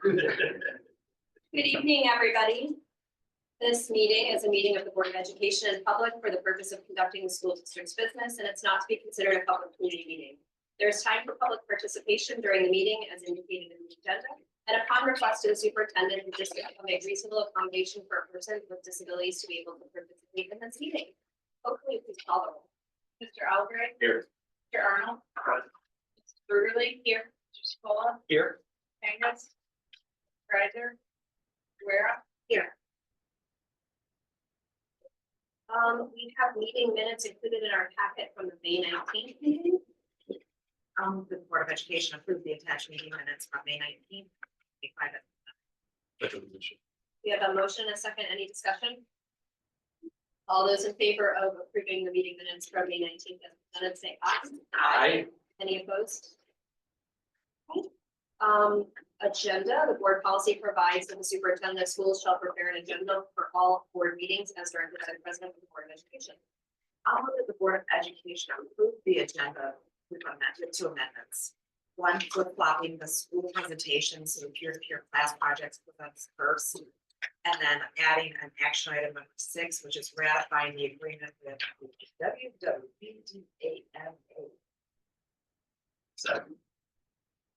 Good evening, everybody. This meeting is a meeting of the Board of Education in public for the purpose of conducting the school district's business, and it's not to be considered a public community meeting. There is time for public participation during the meeting as indicated in the agenda, and upon request of the superintendent, the district will make reasonable accommodation for a person with disabilities to be able to participate in this meeting. Hopefully, please call the roll. Mr. Albright. Here. Mr. Arnold. Mr. Brutterly. Here. Mr. Spola. Here. Angus. Greiser. Guerra. Here. We have meeting minutes included in our packet from the May 19th meeting. The Board of Education approved the attached meeting minutes from May 19th. We have a motion, a second, any discussion? All those in favor of approving the meeting minutes from May 19th as presented, say aye. Aye. Any opposed? Okay. Agenda, the board policy provides that the superintendent of schools shall prepare an agenda for all board meetings as directed by the president of the Board of Education. I'll move that the Board of Education approve the agenda with two amendments. One, flip-flopping the school presentations to peer-to-peer class projects presents first. And then adding an action item number 6, which is ratifying the agreement with WWBDAMA. Second.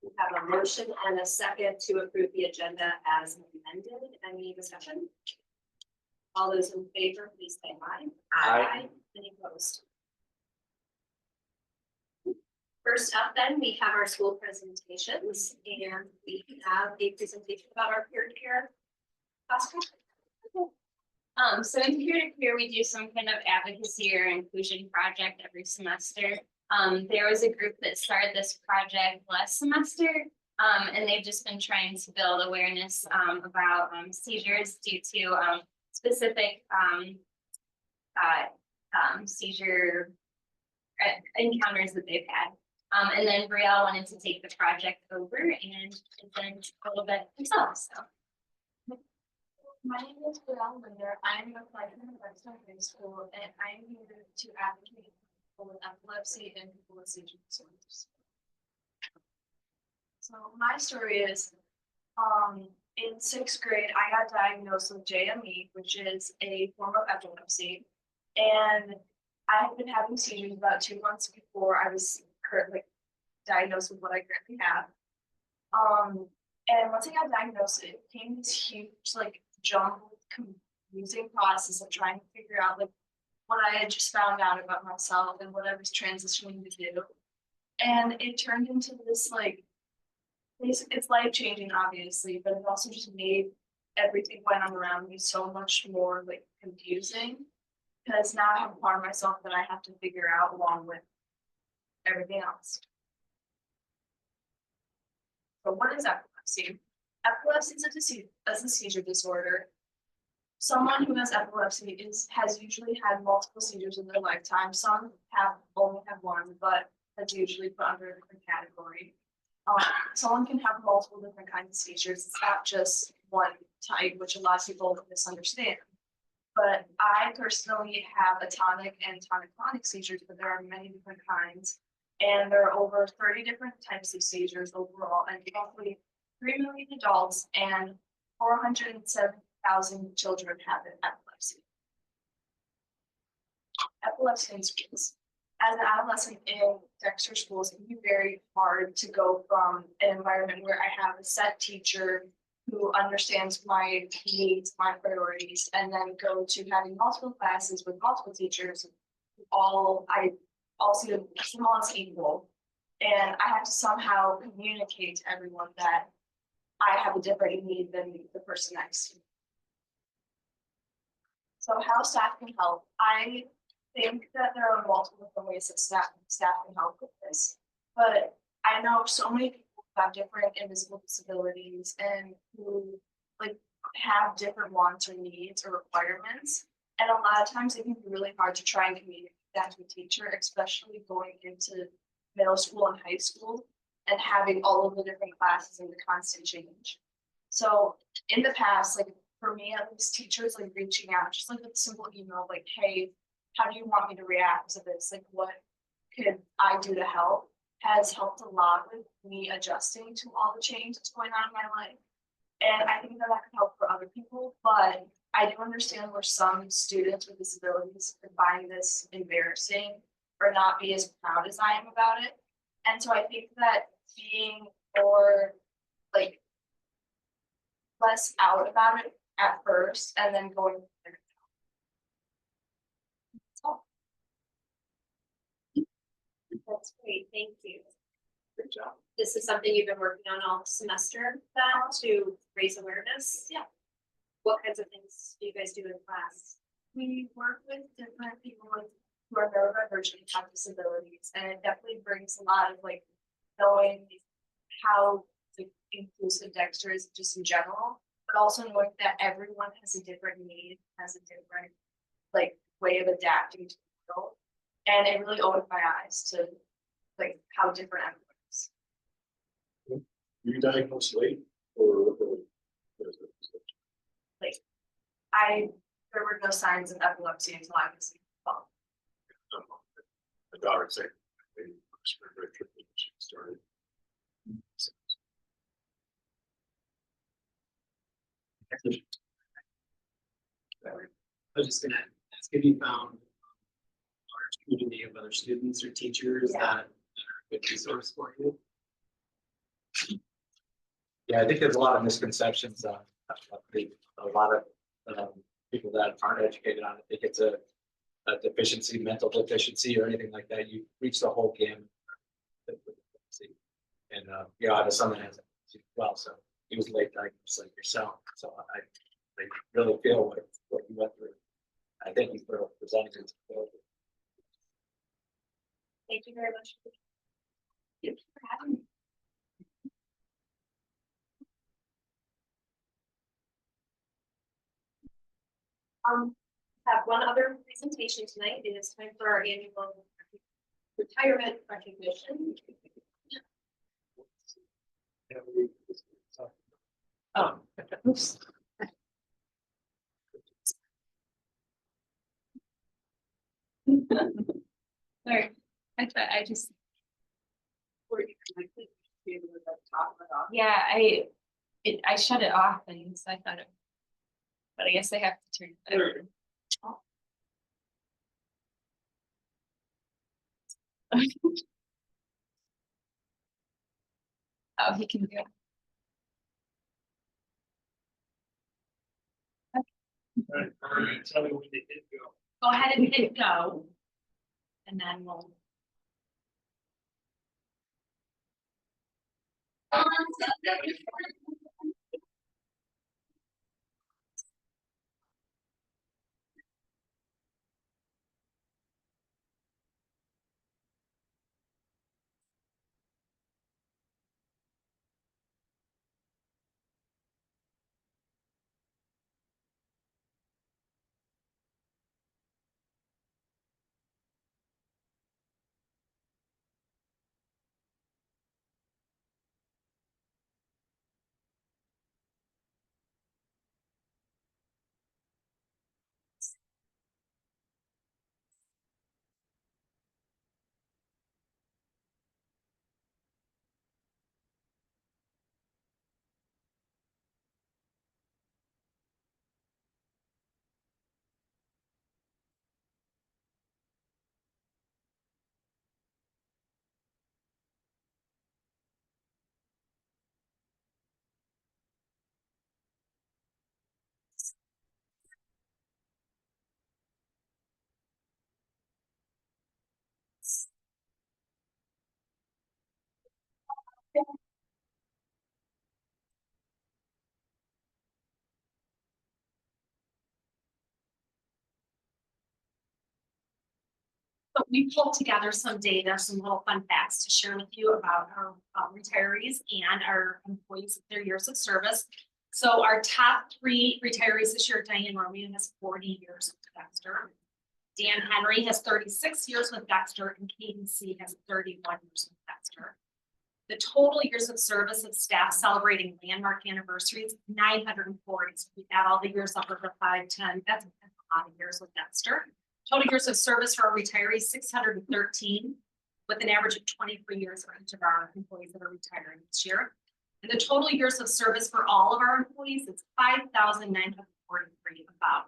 We have a motion and a second to approve the agenda as amended. Any discussion? All those in favor, please say aye. Aye. Any opposed? First up, then, we have our school presentations, and we have a presentation about our peer-to-peer class project. So in peer-to-peer, we do some kind of advocacy or inclusion project every semester. There was a group that started this project last semester, and they've just been trying to build awareness about seizures due to specific seizure encounters that they've had. And then Brielle wanted to take the project over and present a little bit herself. So. My name is Brielle Linder. I'm a freshman at Western High School, and I'm here to advocate for people with epilepsy and people with seizure disorders. So my story is, in 6th grade, I got diagnosed with JME, which is a form of epilepsy, and I had been having seizures about 2 months before I was currently diagnosed with what I currently have. And once I got diagnosed, it became this huge, jumbled, confusing process of trying to figure out what I had just found out about myself and what I was transitioning to do. And it turned into this it's life-changing, obviously, but it also just made everything going on around me so much more confusing, because now I have a part of myself that I have to figure out along with everything else. So what is epilepsy? Epilepsy is a seizure disorder. Someone who has epilepsy has usually had multiple seizures in their lifetime. Some only have one, but that's usually put under a different category. Someone can have multiple different kinds of seizures. It's not just one type, which a lot of people misunderstand. But I personally have atonic and tonic-clonic seizures, but there are many different kinds. And there are over 30 different types of seizures overall, and roughly 3 million adults and 407,000 children have epilepsy. Epilepsy in schools. As an adolescent in Dexter schools, it can be very hard to go from an environment where I have a set teacher who understands my needs, my priorities, and then go to having multiple classes with multiple teachers, I see them all as equal. And I have to somehow communicate to everyone that I have a different need than the person next to me. So how staff can help? I think that there are multiple different ways that staff can help with this, but I know so many people who have different invisible disabilities and who have different wants or needs or requirements, and a lot of times it can be really hard to try and communicate that to a teacher, especially going into middle school and high school and having all of the different classes and the constant change. So in the past, for me at least, teachers reaching out just with a simple email hey, how do you want me to react to this? What could I do to help? Has helped a lot with me adjusting to all the change that's going on in my life. And I think that that could help for other people, but I do understand where some students with disabilities could find this embarrassing or not be as proud as I am about it. And so I think that being more like less out about it at first and then going from there. That's great, thank you. Good job. This is something you've been working on all semester, that to raise awareness? Yeah. What kinds of things do you guys do in class? We work with different people with who are neurodivergent and have disabilities, and it definitely brings a lot of like knowing how the inclusive Dexter is just in general, but also knowing that everyone has a different need, has a different like way of adapting to the world. And it really opened my eyes to like how different everyone is. Were you diagnosed late or? There were no signs of epilepsy until I was 12. My daughter said, maybe respiratory treatment she started. I was just gonna ask if you found large community of other students or teachers Yeah. that are a good resource for you. Yeah, I think there's a lot of misconceptions. A lot of people that aren't educated on it think it's a deficiency, mental deficiency, or anything like that. You reach the whole gamut. And you know, I have a son that has it as well, so he was late diagnosed like yourself. So I really feel what you went through. I thank you for presenting it. Thank you very much. Thank you for having me. Have one other presentation tonight. It is time for our annual retirement recognition. Oh, oops. Sorry, I just, Or you can like be able to like talk about. yeah, I shut it off and so I thought it. But I guess I have to turn it over. Oh, he can do it. All right, tell me when they did go. Go ahead and hit go. And then we'll. But we pulled together some data, some little fun facts to share with you about our retirees and our employees, their years of service. So our top 3 retirees this year, Diane Romeo has 40 years with Dexter. Dan Henry has 36 years with Dexter, and Katie C has 31 years with Dexter. The total years of service of staff celebrating landmark anniversaries, 940. So we add all the years up over 5, 10, that's a lot of years with Dexter. Total years of service for our retirees, 613, with an average of 23 years for each of our employees that are retiring this year. And the total years of service for all of our employees is 5,943 about.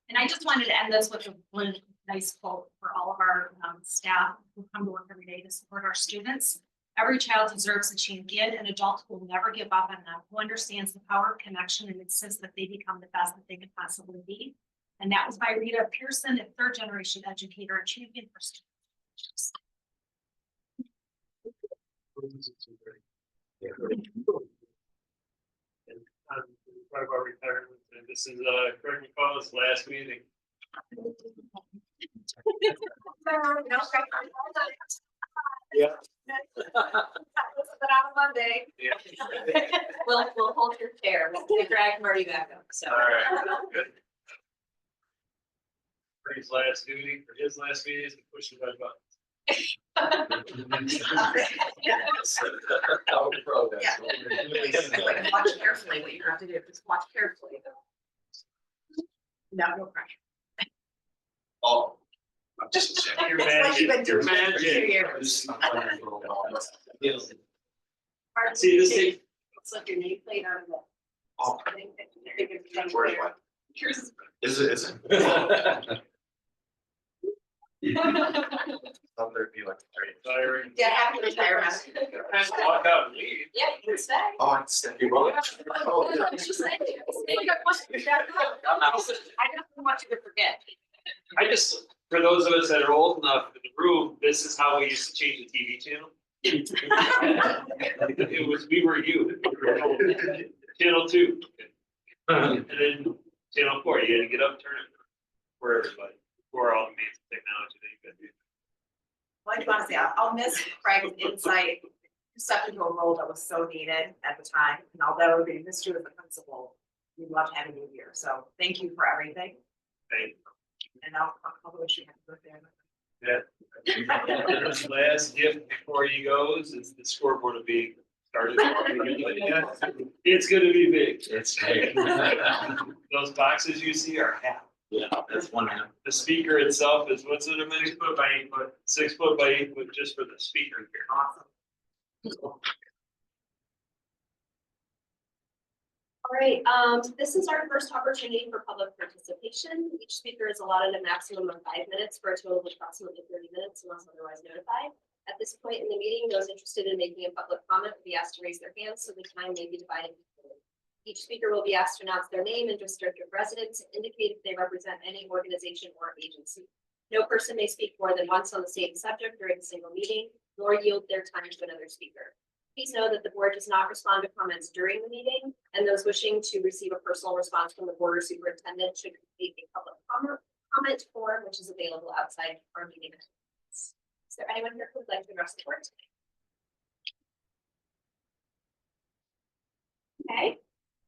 And I just wanted to end this with a really nice quote for all of our staff who come to work every day to support our students. Every child deserves a champion, an adult who will never give up on them, who understands the power of connection and insists that they become the best that they can possibly be. And that was by Rita Pearson, a third generation educator and champion for students. And part of our retirement, and this is Craig McCall's last meeting. Yeah. But on Monday. We'll hold your chair. We'll drag Marty back up, so. All right, good. For his last duty, for his last meeting, is to push the red button. Yeah. Watch carefully what you have to do, just watch carefully. No pressure. Oh. Just your It's like you've been magic, your doing it for 2 magic. years. See, this thing. It's like your nameplate on the. Oh. Where do I? Yours is. Is it? Other be like tiring. Yeah, happy retirement. Walk out and leave. Yeah, you can stay. Oh, I step you wrong. Oh, yeah. It's just saying, I just want you to forget. I just, for those of us that are old enough in the room, this is how we used to change the TV channel. It was, we were you. Channel 2. And then channel 4, you had to get up, turn it for everybody, for all the amazing technology that you could do. Well, I just want to say, I'll miss Craig's insight. He stepped into a role that was so needed at the time, and although we missed you as a principal, we loved having you here. So thank you for everything, Thank you. and I'll wish you happy birthday. Yeah. His last gift before he goes is the scoreboard will be started. It's gonna be big. It's great. Those boxes you see are half. Yeah, that's one half. The speaker itself is, what's it, a 6 foot by 8 foot, 6 foot by 8 foot just for the speaker here. Awesome. All right, this is our first opportunity for public participation. Each speaker is allotted a maximum of 5 minutes for a total of approximately 30 minutes unless otherwise notified. At this point in the meeting, those interested in making a public comment will be asked to raise their hands so the time may be divided equally. Each speaker will be asked to announce their name and district of residence, indicate if they represent any organization or agency. No person may speak more than once on the same subject during a single meeting, nor yield their time to another speaker. Please know that the board does not respond to comments during the meeting, and those wishing to receive a personal response from the board or superintendent should complete a public comment form, which is available outside our meeting. Is there anyone here who would like to address the board today? Okay,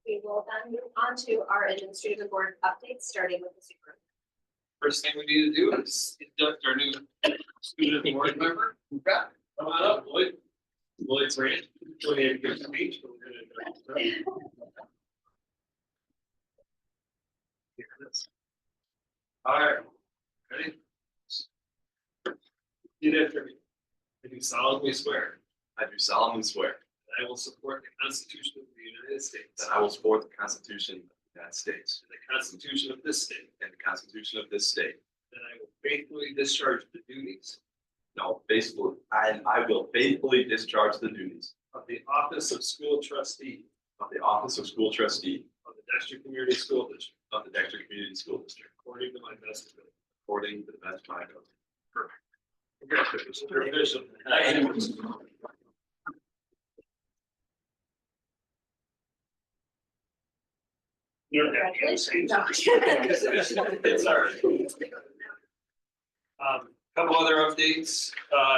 we will then move on to our administrative and board updates, starting with the superintendent. First thing we need to do is induct our new student board member. Come on up, Lloyd. Lloyd's Ranch. Lloyd had a good speech. All right, ready? Repeat after me. I do solemnly swear I do solemnly swear that I will support the Constitution of the United States that I will support the Constitution of the United States and the Constitution of this state, and the Constitution of this state. that I will faithfully discharge the duties I will faithfully discharge the duties of the office of school trustee of the office of school trustee of the Dexter Community School District of the Dexter Community School District according to my best ability. according to the best of my ability. Congratulations. You're official. You don't have to say that. It's all right. Couple other updates,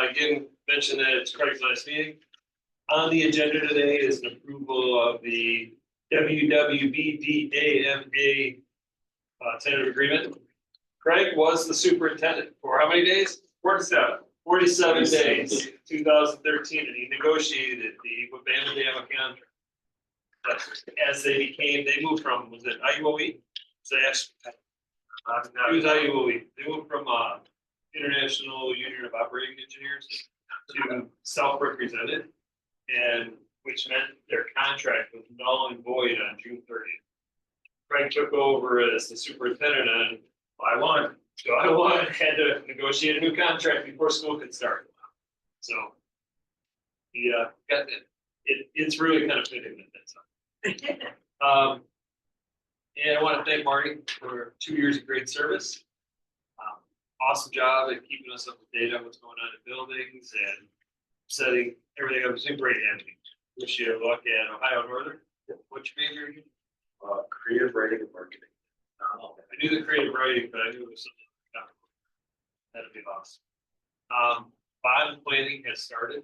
again, mentioned that it's Craig's last meeting. On the agenda today is an approval of the WWBDAMA tentative agreement. Craig was the superintendent for how many days? 47 days, 2013, and he negotiated the Wabama contract. But as they moved from, was it IUOE? It was IUOE. They moved from International Union of Operating Engineers to self-represented. And which meant their contract was null and void on June 30th. Craig took over as the superintendent and had to negotiate a new contract before school could start. So. Yeah, it's really kind of fitting that that's on. And I want to thank Marty for 2 years of great service. Awesome job at keeping us up to date on what's going on in buildings and setting everything up. It's been great having you. Wish you luck at Ohio Northern. What's your major again? Creative writing and marketing. I knew the creative writing, but I knew it was something. That'd be awesome. Bond planning has started.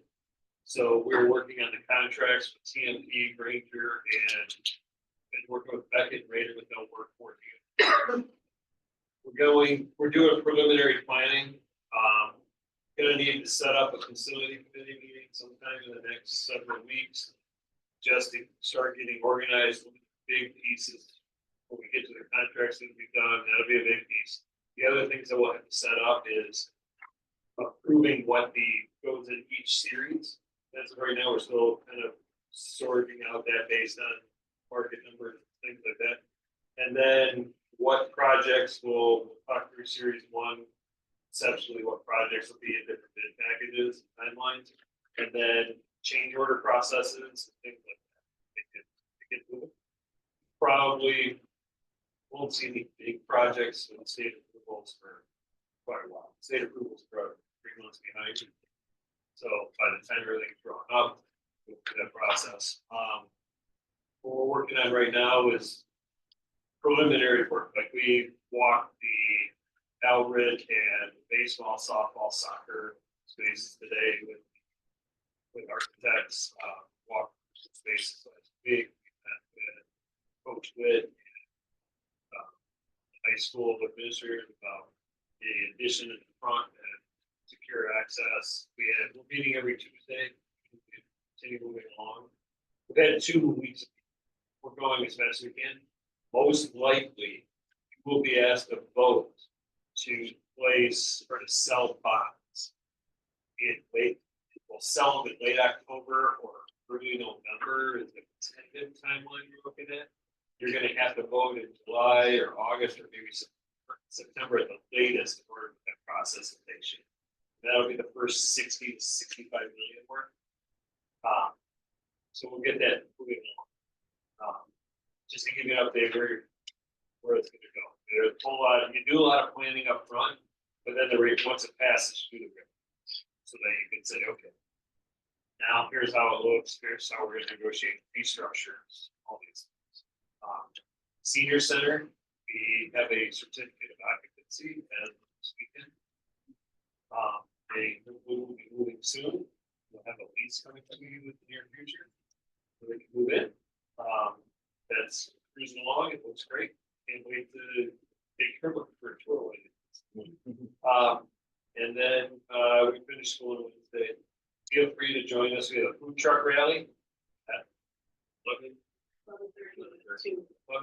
So we're working on the contracts with TMP, Granger, and working with Beckett, Raider with no work for you. We're doing preliminary planning. Gonna need to set up a facility committee meeting sometime in the next several weeks. Just to start getting organized with big pieces. When we get to the contracts that we've done, that'll be a big piece. The other things that we'll have to set up is approving what goes in each series. As of right now, we're still kind of sorting out that based on market numbers, things like that. And then what projects will talk through series one, conceptually what projects will be in different bid packages, timelines, and then change order processes, things like that. Get moving. Probably won't see any big projects in state approvals for quite a while. State approvals are 3 months behind. So by the time everything's drawn up, we'll do that process. What we're working on right now is preliminary work. Like we walked the Elbridge and baseball, softball, soccer spaces today with architects. Walked spaces last week. With Coach Witt, high school administrators about the addition in the front and secure access. We're meeting every Tuesday. Continue moving along. We've had 2 weeks. We're going as fast as we can. Most likely, you will be asked to vote to place or to sell bonds. We'll sell them in late October or early November is the tentative timeline you're looking at. You're going to have to vote in July or August or maybe September at the latest in order for that process to take shape. That'll be the first 60 to 65 million work. So we'll get that moving along. Just to give you an update where it's going to go. There's a whole lot. You do a lot of planning up front, but then once it passes, you do the rip. So then you can say, okay, now here's how it looks. Here's how we're going to negotiate fee structures. All these things. Senior Center, we have a certificate of occupancy as this weekend. They will be moving soon. We'll have a lease coming to you in the near future. So they can move in. That's cruising along. It looks great. Can't wait to take her look for a tour. And then we finished school on Wednesday. Feel free to join us. We have a food truck rally at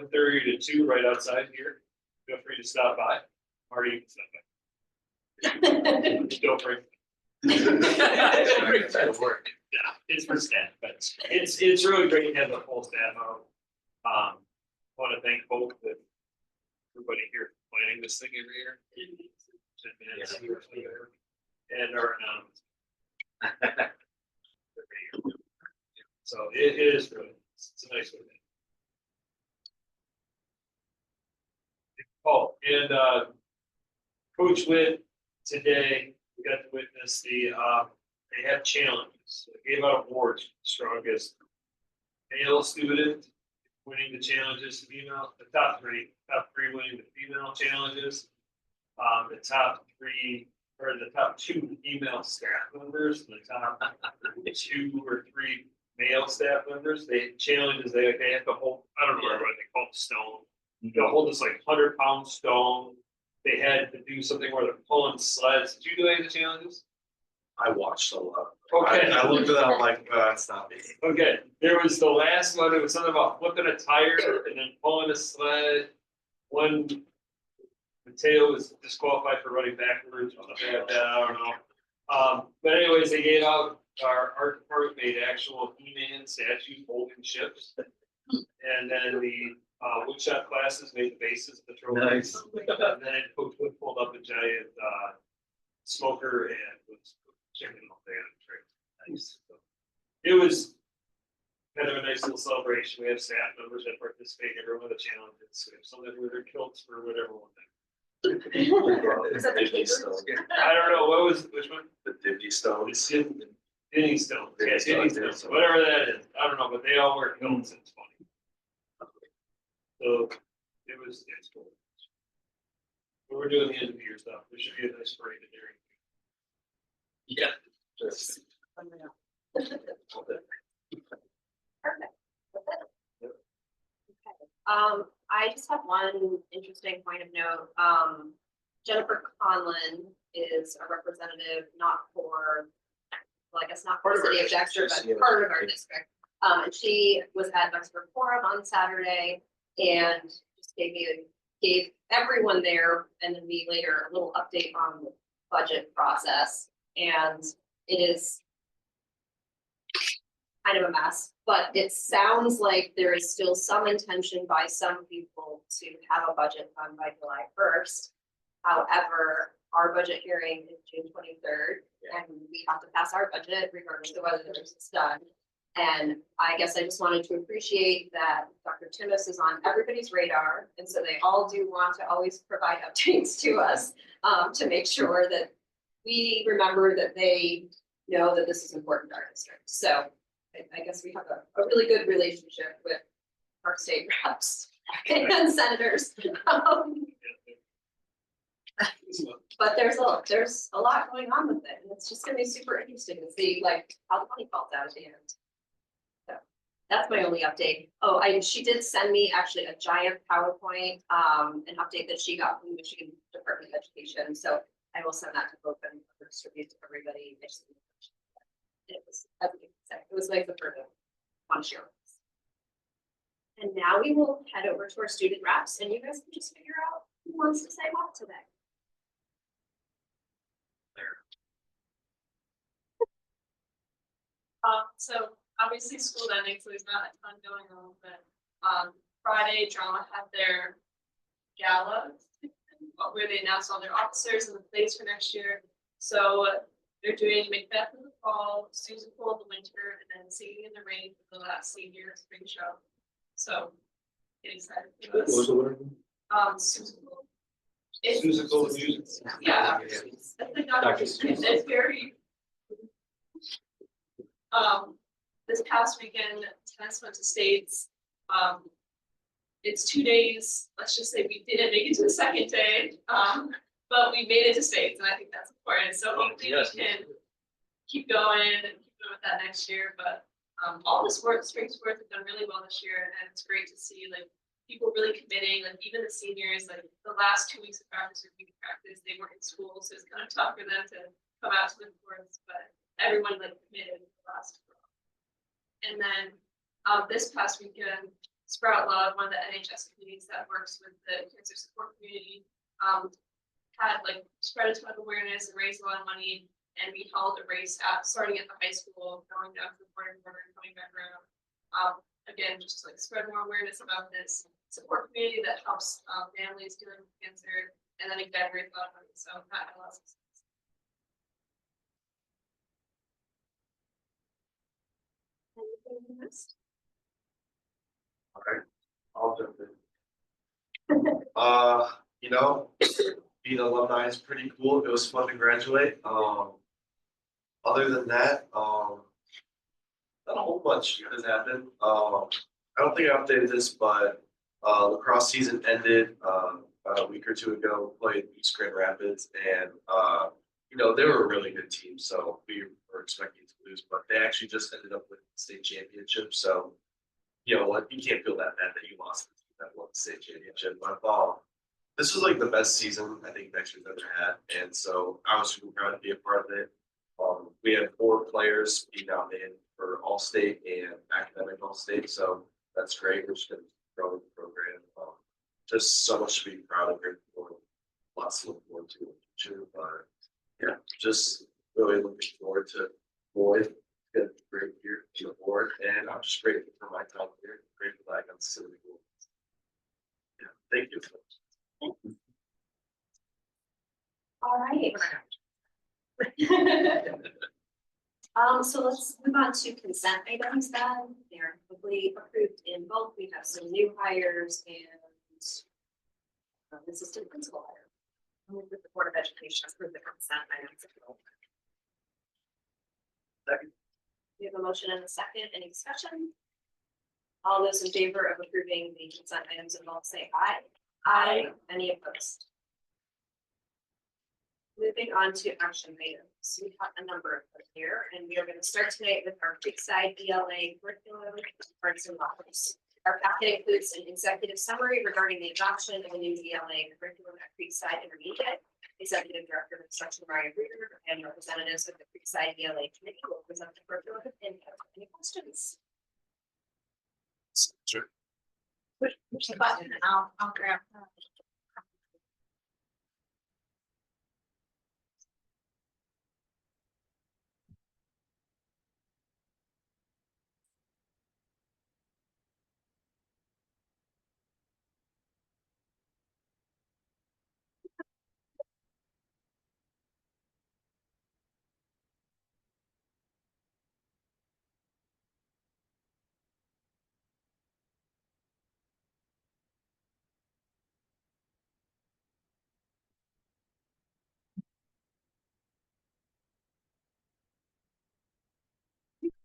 11:30 to 2 right outside here. Feel free to stop by. Marty, you can stop by. Don't bring. Work. Yeah, it's for staff, but it's really great to have the full staff out. Want to thank both everybody here for planning this thing every year. 10 minutes here, and our so it is really it's a nice way. Oh, and Coach Witt today we got to witness they have challenges. They gave out awards for the strongest male student winning the challenges, the top three winning the female challenges, the top 2 female staff members, and the top 2 or 3 male staff members. They challenges they have to hold. I don't know what they call the stone. They'll hold this like 100-pound stone. They had to do something where they're pulling sleds. Did you do any of the challenges? I watched a lot. Okay. I looked at that, I'm like, it's not me. Okay, there was the last one, it was something about flipping a tire and then pulling a sled. One, Mateo was disqualified for running backwards or something like that, I don't know. But anyways, they gave out, our art department made actual He-Man statue holding ships. And then the woodshop classes made the bases of the trophies. And then Coach Wood pulled up a giant smoker and was chicken all day on the trail. Nice. So, it was kind of a nice little celebration. We have staff members that participate in every one of the challenges. We have some that wear their kilts for whatever one thing. Is that the Dippy case? stone. I don't know, what was, which one? The Dippy stone. It's Dinny Stone, yeah, Dinny Stone, Dinny Dinny Stone, Stone. whatever that is, I don't know, but they all wear kilts, it's funny. So, it's cool. But we're doing the end of the year stuff, there should be a nice parade in there. Yeah. Perfect. That's it. Yep. Okay. I just have one interesting point of note. Jennifer Conlon is a representative, not for, well, I guess not for the city of Dexter, but part of our district. And she was at Dexter Forum on Saturday and just gave everyone there and then me later a little update on the budget process. And it is kind of a mess, but it sounds like there is still some intention by some people to have a budget done by July 1st. However, our budget hearing is June 23rd, and we have to pass our budget regardless of whether it's done. And I guess I just wanted to appreciate that Dr. Timmis is on everybody's radar, and so they all do want to always provide updates to us to make sure that we remember that they know that this is important to our district. So I guess we have a really good relationship with our state reps and senators. But there's a lot going on with it, and it's just gonna be super interesting to see like how the money falls out at the end. So that's my only update. Oh, she did send me actually a giant PowerPoint, an update that she got from the Michigan Department of Education. So I will send that to both and distribute to everybody. It was, as I said, it was like the perfect one share. And now we will head over to our student reps, and you guys can just figure out who wants to say what today. So obviously school ending, so there's not a ton going on, but Friday drama had their gala where they announced all their officers and the plays for next year. So they're doing Macbeth in the fall, Susan Cole in the winter, and then Singing in the Rain for the last senior spring show. So get excited for What was this. the word? Susan Cole. It's- Susan Cole music. Yeah. Dr. It's very. This past weekend, tennis went to states. It's 2 days, let's just say we didn't make it to the second day, but we made it to states, and I think that's important, so hopefully we can keep going and keep going with that next year, but all the sports, spring sports have done really well this year, and it's great to see like people really committing, like even the seniors, like the last 2 weeks of practice or week of practice, they weren't in school, so it's kind of tough for them to come out to the courts, but everyone like committed the last. And then this past weekend, Sprout Love, one of the NHS communities that works with the cancer support community, had like spread a ton of awareness and raised a lot of money. And we held a race starting at the high school, going down to the border and coming back around. Again, just like spread more awareness about this support community that helps families dealing with cancer. And then again, raised a lot of money. So that had a lot of success. Anything you missed? I'll jump in. You know, being alumni is pretty cool. It was fun to graduate. Other than that, not a whole bunch has happened. I don't think I updated this, but lacrosse season ended about a week or two ago. Played East Grand Rapids, and you know, they were a really good team, so we were expecting to lose, but they actually just ended up with the state championship. So, you know what, you can't feel that bad that you lost that won the state championship. But this was like the best season I think Dexter's ever had, and so I was super proud to be a part of it. We had 4 players be nominated for All-State and Academic All-State, so that's great. We're just going to grow the program. Just so much to be proud of, for lots to look forward to in the future. But yeah, just really looking forward to Boyd. It's gonna be a great year to the board, and I'm just grateful for my time here, grateful that I got to sit with you. Yeah, thank you. All right. So let's move on to consent items then. They're quickly approved in bulk. We have some new hires and assistant principal hire. Move that the Board of Education approve the consent items. We have a motion and a second. Any discussion? All those in favor of approving the consent items in bulk say aye. Aye. Any opposed? Moving on to action items, we have a number of them here, and we are going to start tonight with our Creekside ELA curriculum, arts and models. Our packet includes an executive summary regarding the adoption of a new ELA curriculum at Creekside Intermediate. Executive Director of Instruction Ryan Reeder and representatives of the Creekside ELA Committee will present the curriculum and have any questions. Sure. Push the button and I'll grab.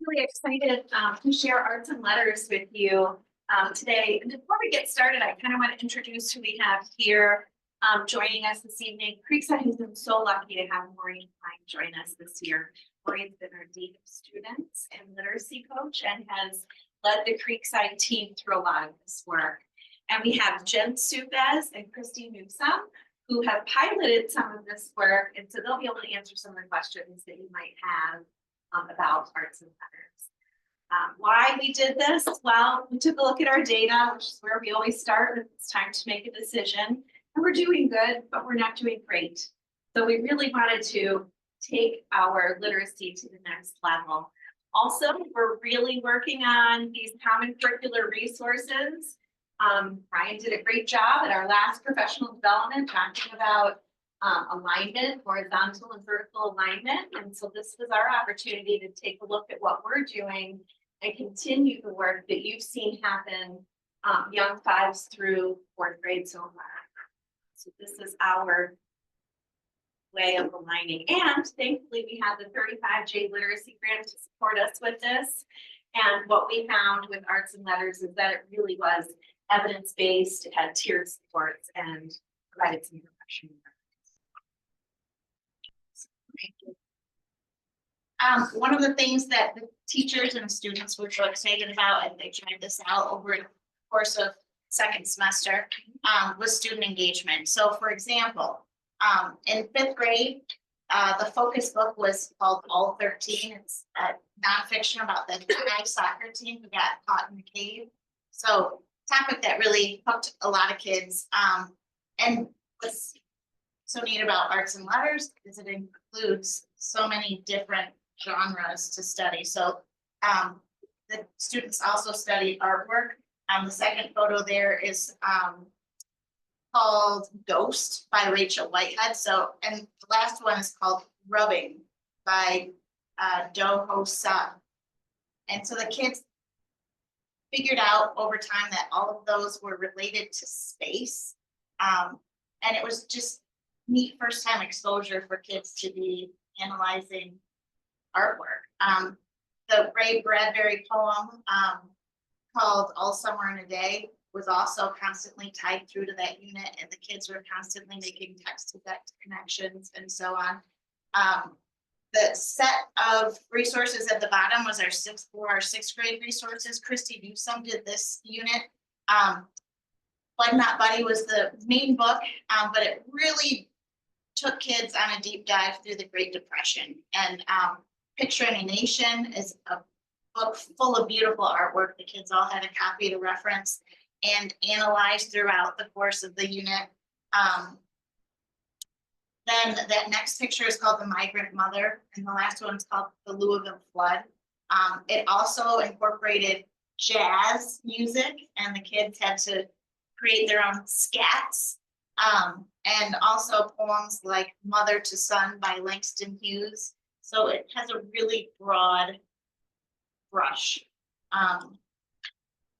Really excited to share arts and letters with you today. And before we get started, I kind of want to introduce who we have here joining us this evening. Creekside has been so lucky to have Maureen Klein join us this year. Maureen's been our Dean of Students and Literacy Coach and has led the Creekside team through a lot of this work. And we have Jen Supez and Christy Newsome, who have piloted some of this work, and so they'll be able to answer some of the questions that you might have about arts and letters. Why we did this? Well, we took a look at our data, which is where we always start when it's time to make a decision. And we're doing good, but we're not doing great. So we really wanted to take our literacy to the next level. Also, we're really working on these common curricular resources. Ryan did a great job at our last professional development talking about alignment, horizontal and vertical alignment. And so this was our opportunity to take a look at what we're doing and continue the work that you've seen happen young 5s through 4th grade so far. So this is our way of aligning. And thankfully we have the 35J Literacy Grant to support us with this. And what we found with arts and letters is that it really was evidence-based, it had tiered supports and provided some professional. One of the things that the teachers and students were so excited about, and they tried this out over the course of second semester, was student engagement. So for example, in 5th grade, the focus book was called All 13. It's a nonfiction about the ice soccer team who got caught in the cave. So topic that really hooked a lot of kids. And what's so neat about arts and letters is it includes so many different genres to study. So the students also studied artwork. The second photo there is called Ghost by Rachel Whitehead. So, and the last one is called Rubbing by Do Ho Sa. And so the kids figured out over time that all of those were related to space. And it was just neat first time exposure for kids to be analyzing artwork. The Ray Bradbury poem called All Summer in a Day was also constantly tied through to that unit, and the kids were constantly making text-to-text connections and so on. The set of resources at the bottom was our sixth grade resources. Christy Newsome did this unit. Bud Not Buddy was the main book, but it really took kids on a deep dive through the Great Depression. And Picture Any Nation is a book full of beautiful artwork. The kids all had a copy to reference and analyze throughout the course of the unit. Then that next picture is called the Migrant Mother, and the last one is called the Louisville Flood. It also incorporated jazz music, and the kids had to create their own scats. And also poems like Mother to Son by Langston Hughes. So it has a really broad brush.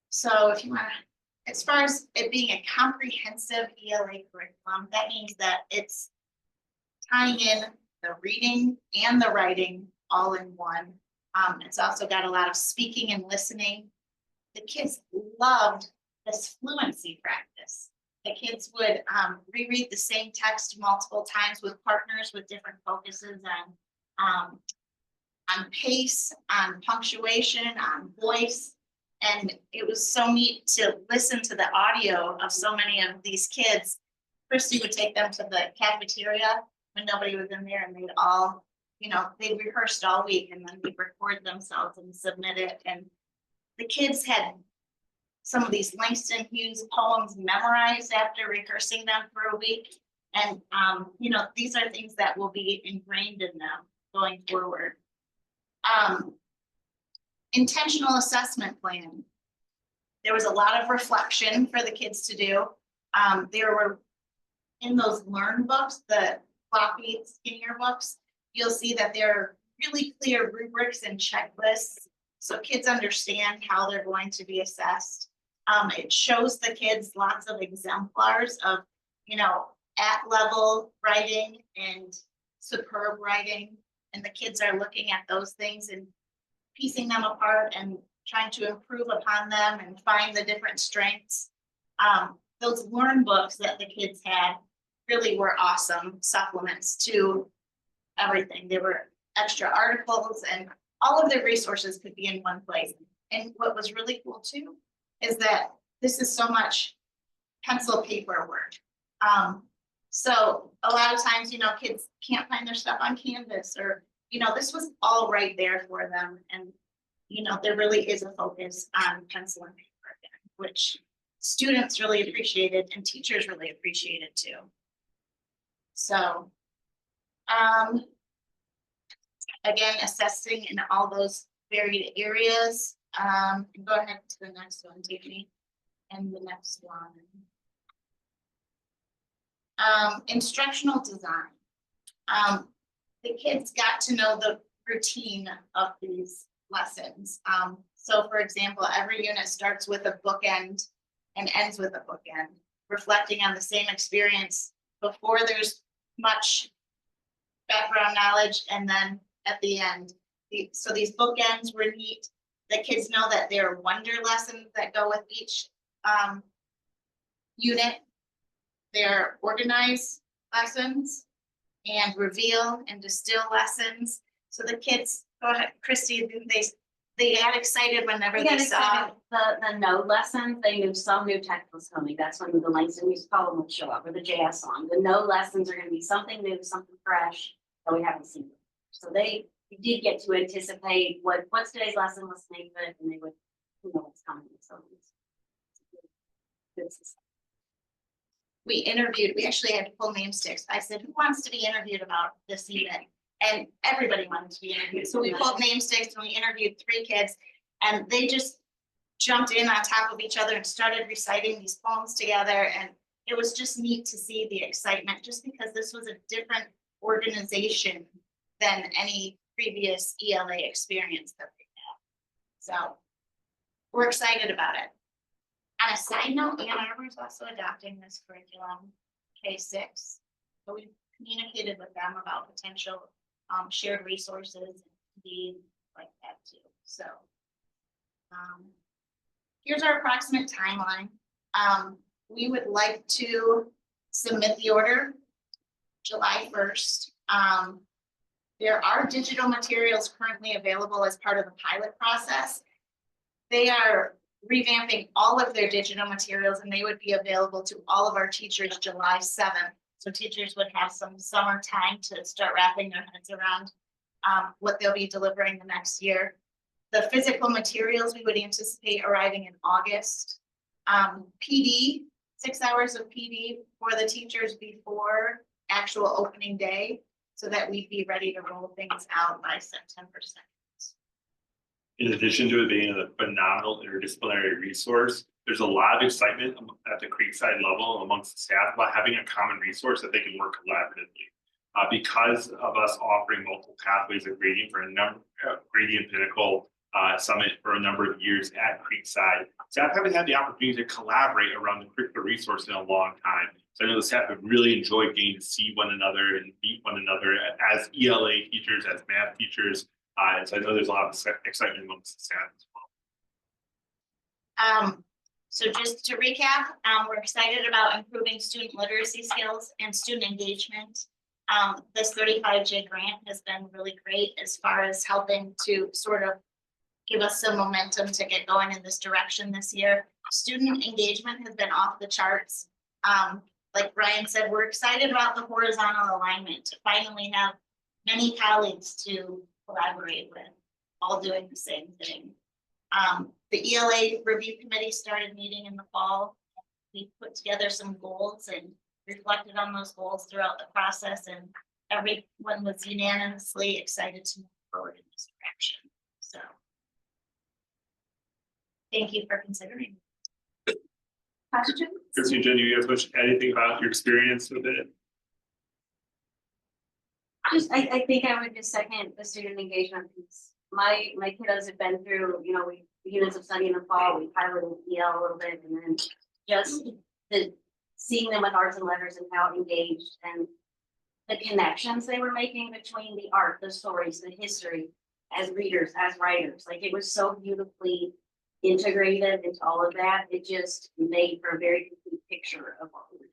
So if you want to, as far as it being a comprehensive ELA curriculum, that means that it's tying in the reading and the writing all in one. It's also got a lot of speaking and listening. The kids loved this fluency practice. The kids would reread the same text multiple times with partners with different focuses on pace, on punctuation, on voice. And it was so neat to listen to the audio of so many of these kids. Christy would take them to the cafeteria when nobody was in there, and they'd all, you know, they rehearsed all week and then they'd record themselves and submit it. And the kids had some of these Langston Hughes poems memorized after rehearsing them for a week. And, you know, these are things that will be ingrained in them going forward. Intentional assessment plan. There was a lot of reflection for the kids to do. There were, in those Learn books, the floppy skinnier books, you'll see that there are really clear rubrics and checklists, so kids understand how they're going to be assessed. It shows the kids lots of exemplars of, you know, at level writing and superb writing, and the kids are looking at those things and piecing them apart and trying to improve upon them and find the different strengths. Those Learn books that the kids had really were awesome supplements to everything. There were extra articles and all of their resources could be in one place. And what was really cool too is that this is so much pencil paper work. So a lot of times, you know, kids can't find their stuff on Canvas, or, you know, this was all right there for them. And, you know, there really is a focus on pencil and paper again, which students really appreciated and teachers really appreciated too. So, again, assessing in all those varied areas. Go ahead to the next one, Tiffany, and the next one. Instructional design. The kids got to know the routine of these lessons. So for example, every unit starts with a bookend and ends with a bookend, reflecting on the same experience before there's much background knowledge, and then at the end. So these bookends were neat. The kids know that there are wonder lessons that go with each unit. They're organized lessons and reveal and distill lessons. So the kids, go ahead, Christy, they got excited whenever We they got saw. excited, the note lessons, they knew some new text was coming. That's when the Langston Hughes poem would show up, or the jazz song. The note lessons are gonna be something new, something fresh that we haven't seen before. So they did get to anticipate what's today's lesson, what's the name of it, and they would, you know, what's coming. So it's we actually had to pull name sticks. I said, who wants to be interviewed about this unit? And everybody wanted to be interviewed. So we pulled name sticks and we interviewed 3 kids, and they just jumped in on top of each other and started reciting these poems together. And it was just neat to see the excitement, just because this was a different organization than any previous ELA experience that we had. So we're excited about it. On a side note, Ann Arbor is also adopting this curriculum, K-6. So we communicated with them about potential shared resources and needs like that too. So here's our approximate timeline. We would like to submit the order July 1st. There are digital materials currently available as part of the pilot process. They are revamping all of their digital materials, and they would be available to all of our teachers July 7th. So teachers would have some summer time to start wrapping their heads around what they'll be delivering the next year. The physical materials we would anticipate arriving in August. PD, 6 hours of PD for the teachers before actual opening day so that we'd be ready to roll things out by September 2nd. In addition to it being a phenomenal interdisciplinary resource, there's a lot of excitement at the Creekside level amongst the staff about having a common resource that they can work collaboratively. Because of us offering multiple pathways of grading for a number, Gradient Pinnacle Summit for a number of years at Creekside, staff haven't had the opportunity to collaborate around the curricular resource in a long time. So I know the staff have really enjoyed getting to see one another and meet one another as ELA teachers, as math teachers. So I know there's a lot of excitement amongst the staff as well. So just to recap, we're excited about improving student literacy skills and student engagement. This 35J grant has been really great as far as helping to sort of give us some momentum to get going in this direction this year. Student engagement has been off the charts. Like Brian said, we're excited about the horizontal alignment to finally have many colleagues to collaborate with, all doing the same thing. The ELA review committee started meeting in the fall. We put together some goals and reflected on those goals throughout the process, and everyone was unanimously excited to move forward in this direction. So thank you for considering. Questions? Chrissy and Jen, you guys wish anything about your experience with it? I think I would just second the student engagement piece. My kiddos have been through, units of study in the fall, we piloted EL a little bit, and then just seeing them with arts and letters and how engaged and the connections they were making between the art, the stories, the history, as readers, as writers, like it was so beautifully integrated into all of that. It just made for a very complete picture of what we were.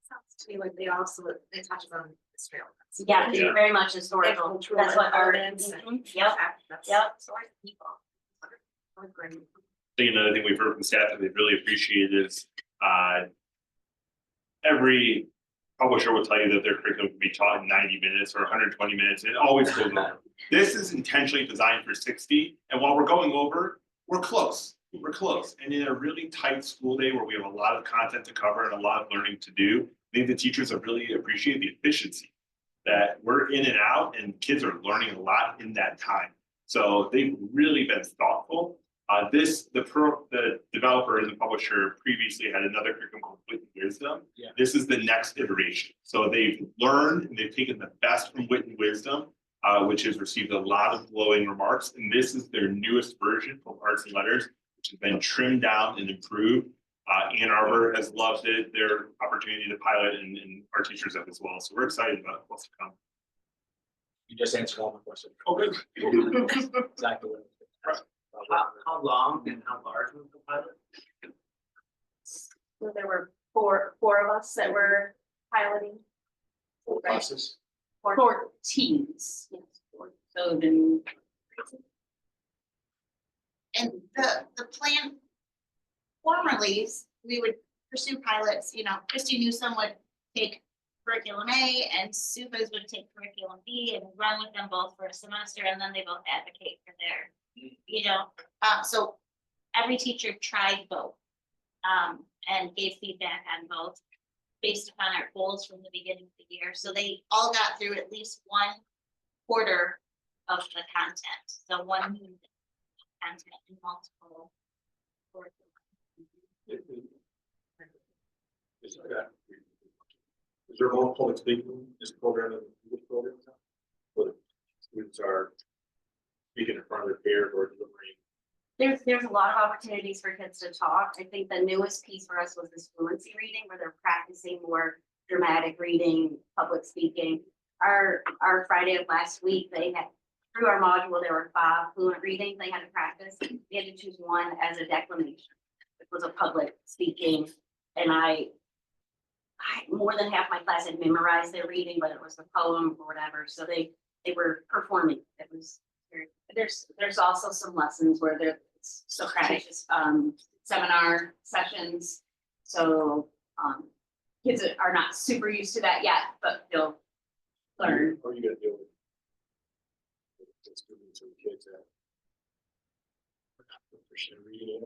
Sounds to me like they touch on history. Yeah, it's very much historical. That's what art is. Yep, yep. People. Great. I think another thing we've heard from staff that they really appreciate is every publisher will tell you that their curriculum can be taught in 90 minutes or 120 minutes. It always goes over. This is intentionally designed for 60. And while we're going over, we're close. We're close. And in a really tight school day where we have a lot of content to cover and a lot of learning to do, I think the teachers have really appreciated the efficiency that we're in and out and kids are learning a lot in that time. So they've really been thoughtful. The developer and the publisher previously had another curriculum called Wit and Wisdom. Yeah. This is the next iteration. So they've learned and they've taken the best from Wit and Wisdom, which has received a lot of glowing remarks. And this is their newest version called Arts and Letters, which has been trimmed down and improved. Ann Arbor has loved it, their opportunity to pilot, and our teachers have as well. So we're excited about what's to come. You just answered all my questions. Oh, good. Exactly. How long and how large was the pilot? So there were four of us that were piloting. Classes. Four teams. Yes, four. So then. And the plan formerly, we would pursue pilots, Christy Newsome would take curriculum A and Supas would take curriculum B and run with them both for a semester, and then they both advocate for their, so every teacher tried both and gave feedback on both based upon our goals from the beginning of the year. So they all got through at least one quarter of the content. So one content in multiple. Is there more public speaking in this program than this program? Where students are speaking in front of their peers or delivering? There's a lot of opportunities for kids to talk. I think the newest piece for us was this fluency reading, where they're practicing more dramatic reading, public speaking. Our Friday of last week, they had, through our module, there were 5 fluent readings they had to practice. We had to choose one as a declamation. It was a public speaking, and I more than half my class had memorized their reading, whether it was the poem or whatever. So they were performing. It was very, there's also some lessons where there's Socratic seminar sessions. So kids are not super used to that yet, but they'll learn. How are you gonna deal with the students and kids that are not proficient in reading?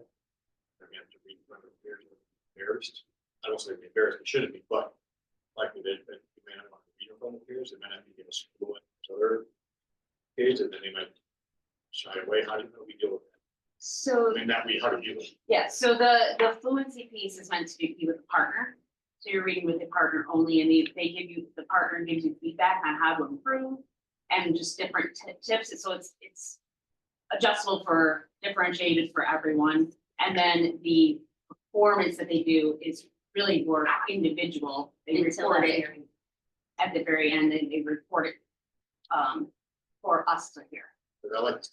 They're gonna have to read in front of peers and embarrassed. I don't say be embarrassed, they shouldn't be, but like we did, but we may not want to read in front of peers, it might not be in a school and other kids, and then they might shy away. How do we deal with that? So, I mean, that we, how do we deal with it? yeah, so the fluency piece is meant to be with a partner. So you're reading with the partner only, and they give you, the partner gives you feedback on how to improve and just different tips. So it's adjustable for, differentiated for everyone. And then the performance that they do is really more individual. They Until report that it hearing. at the very end, and they report it for us to hear. But I like to.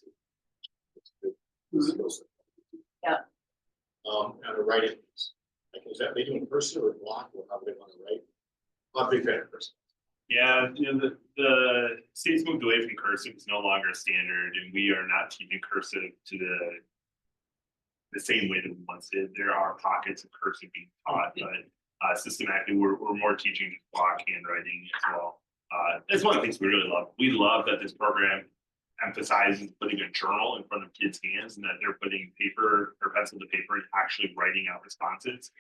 Skills. Yeah. And the writing, like, is that they do in person or block, or how do they want to write? I'm a big fan of person. Yeah, you know, the state's moved away from cursive, it's no longer a standard, and we are not teaching cursive to the same way that we once did. There are pockets of cursive being taught, but systematically, we're more teaching block handwriting as well. That's one of the things we really love. We love that this program emphasizes putting a journal in front of kids' hands and that they're putting paper or pencil to paper and actually writing out responses.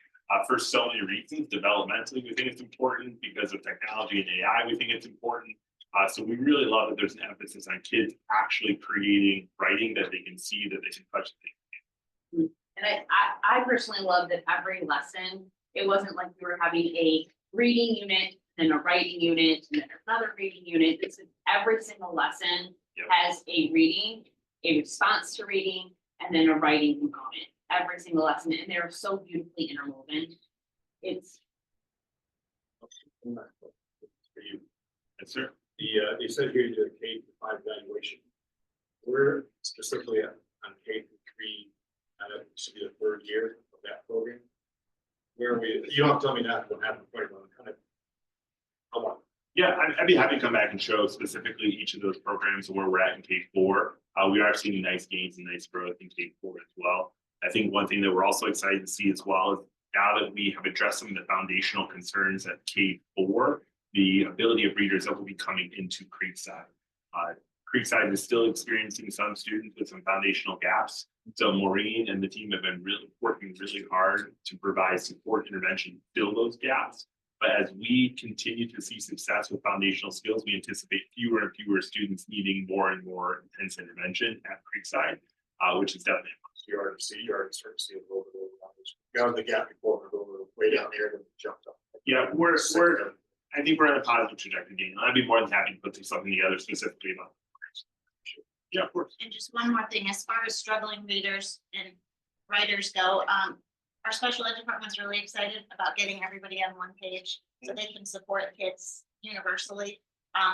For so many reasons, developmentally, we think it's important. Because of technology and AI, we think it's important. So we really love that there's an emphasis on kids actually creating writing that they can see, that they can touch. And I personally love that every lesson, it wasn't like we were having a reading unit, then a writing unit, and then another reading unit. It's every single lesson Yep. has a reading, a response to reading, and then a writing component. Every single lesson, and they're so beautifully interwoven. It's For you, Yes, sir. they said here you do a K-5 evaluation. We're specifically on K-3, should be the third year of that program. Where we, you don't have to tell me that, what happened, but kind of. I want. Yeah, I'd be happy to come back and show specifically each of those programs and where we're at in K4. We are seeing nice gains and nice growth in K4 as well. I think one thing that we're also excited to see as well is now that we have addressed some of the foundational concerns at K4, the ability of readers that will be coming into Creekside. Creekside is still experiencing some students with some foundational gaps. So Maureen and the team have been working really hard to provide support intervention, fill those gaps. But as we continue to see success with foundational skills, we anticipate fewer and fewer students needing more and more intense intervention at Creekside, which is definitely. You already start to see a little bit of got the gap before, we're going way down there, then jumped up. Yeah, I think we're on a positive trajectory. Again. I'd be more than happy to put something together specifically about. Yeah, of course. And just one more thing, as far as struggling readers and writers go, our special ed department's really excited about getting everybody on one page so they can support kids universally.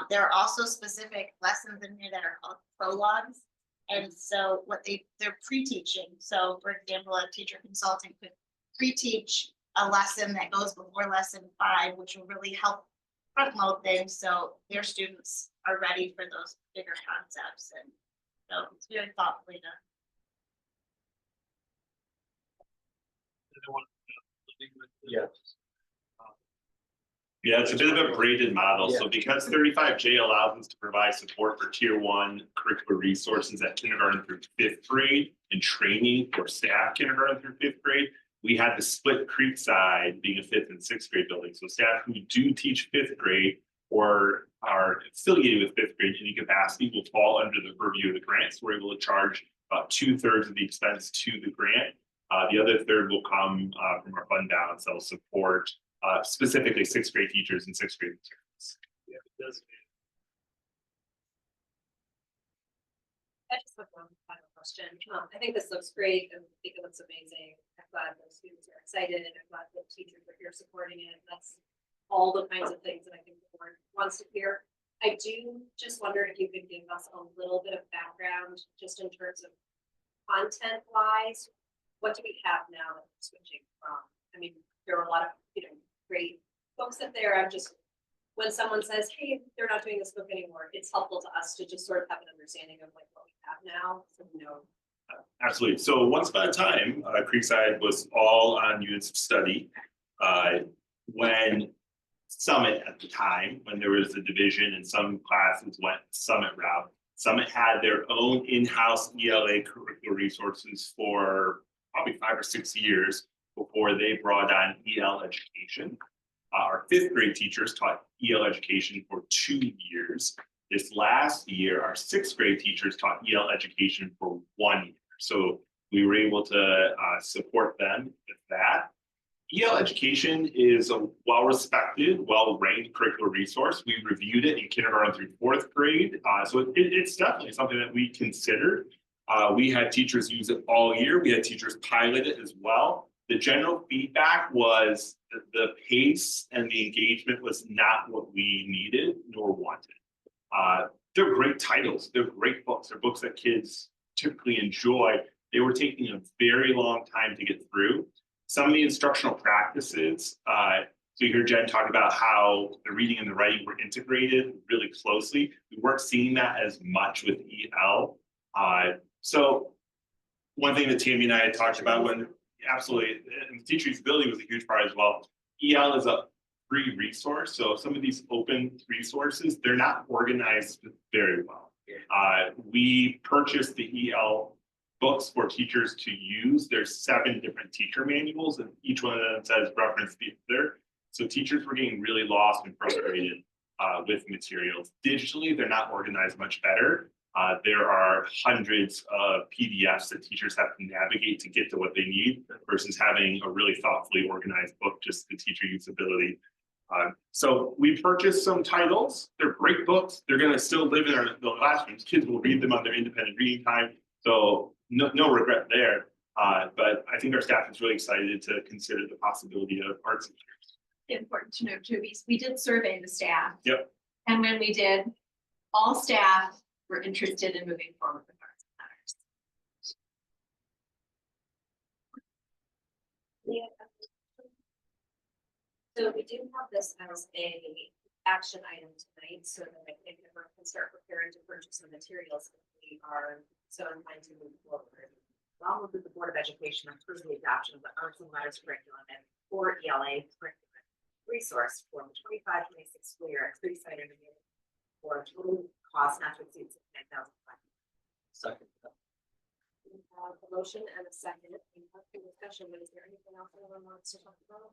There are also specific lessons in here that are called prologues. And so they're pre-teaching. So for example, a teacher consultant could pre-teach a lesson that goes before lesson 5, which will really help front load things so their students are ready for those bigger concepts. And so it's very thoughtfully done. Yeah. Yeah, it's a bit of a braided model. So because 35J allows us to provide support for tier 1 curricular resources at kindergarten through 5th grade and training for staff kindergarten through 5th grade, we had to split Creekside being a 5th and 6th grade building. So staff who do teach 5th grade or are affiliated with 5th grade in any capacity will fall under the purview of the grant. So we're able to charge about 2/3 of the expense to the grant. The other third will come from our fund balance that will support specifically 6th grade teachers and 6th grade materials. Yeah, it does. I just have one final question. I think this looks great and I think it looks amazing. I'm glad those students are excited and I'm glad that teachers are here supporting it. That's all the kinds of things that I think the board wants to hear. I do just wonder if you could give us a little bit of background just in terms of content wise. What do we have now that we're switching from? I mean, there are a lot of, great books up there. I'm just, when someone says, hey, they're not doing this book anymore, it's helpful to us to just sort of have an understanding of like what we have now. So Absolutely. So once upon a time, Creekside was all on units of study. When Summit at the time, when there was a division and some classes went Summit route, Summit had their own in-house ELA curricular resources for probably 5 or 6 years before they brought on EL education. Our fifth grade teachers taught EL education for 2 years. This last year, our sixth grade teachers taught EL education for 1 year. So we were able to support them with that. EL education is a well-respected, well-ranked curricular resource. We reviewed it in kindergarten through fourth grade. So it's definitely something that we considered. We had teachers use it all year. We had teachers pilot it as well. The general feedback was that the pace and the engagement was not what we needed nor wanted. They're great titles. They're great books. They're books that kids typically enjoy. They were taking a very long time to get through. Some of the instructional practices, so you heard Jen talk about how the reading and the writing were integrated really closely. We weren't seeing that as much with EL. So one thing that Tammy and I had talked about when absolutely, and teacher usability was a huge part as well. EL is a free resource. So some of these open resources, they're not organized very well. We purchased the EL books for teachers to use. There's 7 different teacher manuals and each one of them says reference the other. So teachers were getting really lost and frustrated with materials. Digitally, they're not organized much better. There are hundreds of PDFs that teachers have to navigate to get to what they need versus having a really thoughtfully organized book, just the teacher usability. So we purchased some titles. They're great books. They're going to still live in the classrooms. Kids will read them on their independent reading time. So no regret there. But I think our staff is really excited to consider the possibility of arts. Important to note too, we did survey the staff. Yep. And when we did, all staff were interested in moving forward with arts and letters. So we do have this as a action item tonight, so that I think everyone can start preparing to purchase the materials if we are so inclined to move forward. I'll move that the Board of Education approve the adoption of the Arts and Letters curriculum and for ELA curriculum resource for the 25-26 school year at Creekside Intermediate for a total cost not to exceed $10,000. Second. We have a motion and a second. We have the discussion, but is there anything else anyone wants to talk about?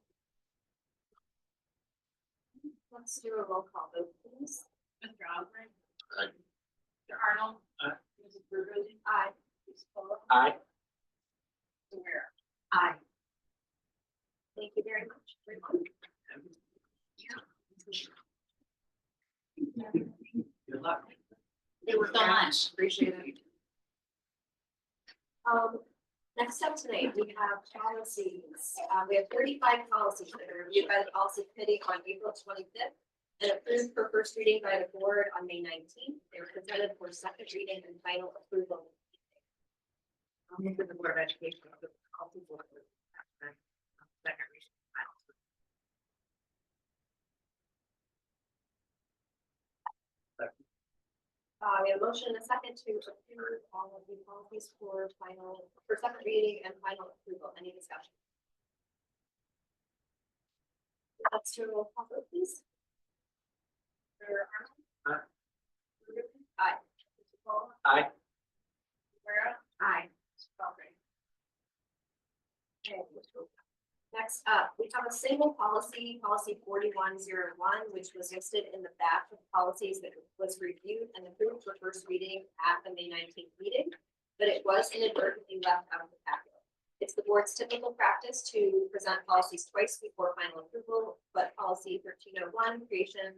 Let's do a roll call vote, please. Mr. Albrecht. Aye. Mr. Arnold. Aye. Mrs. Bruce. Aye. Mrs. Fuller. Aye. Mr. Ware. Aye. Thank you very much, everyone. Good luck. Thank you so much. Appreciate it. Next up tonight, we have policies. We have 35 policies that are reviewed by the policy committee on April 25th and approved for first reading by the board on May 19th. They were presented for second reading and final approval. I'll move that the Board of Education approve the policy for the second reading. We have a motion and a second to approve all of the policies for second reading and final approval. Any discussion? Let's do a roll call vote, please. Mr. Arnold? Aye. Aye. Mr. Paul? Aye. Rivera? Aye. Mr. Belgrade? Okay. Next up, we have a single policy, policy 4101, which was listed in the back of policies that was reviewed and approved for first reading at the May 19th meeting, but it was inadvertently left out of the packet. It's the board's typical practice to present policies twice before final approval, but policy 1301, creation,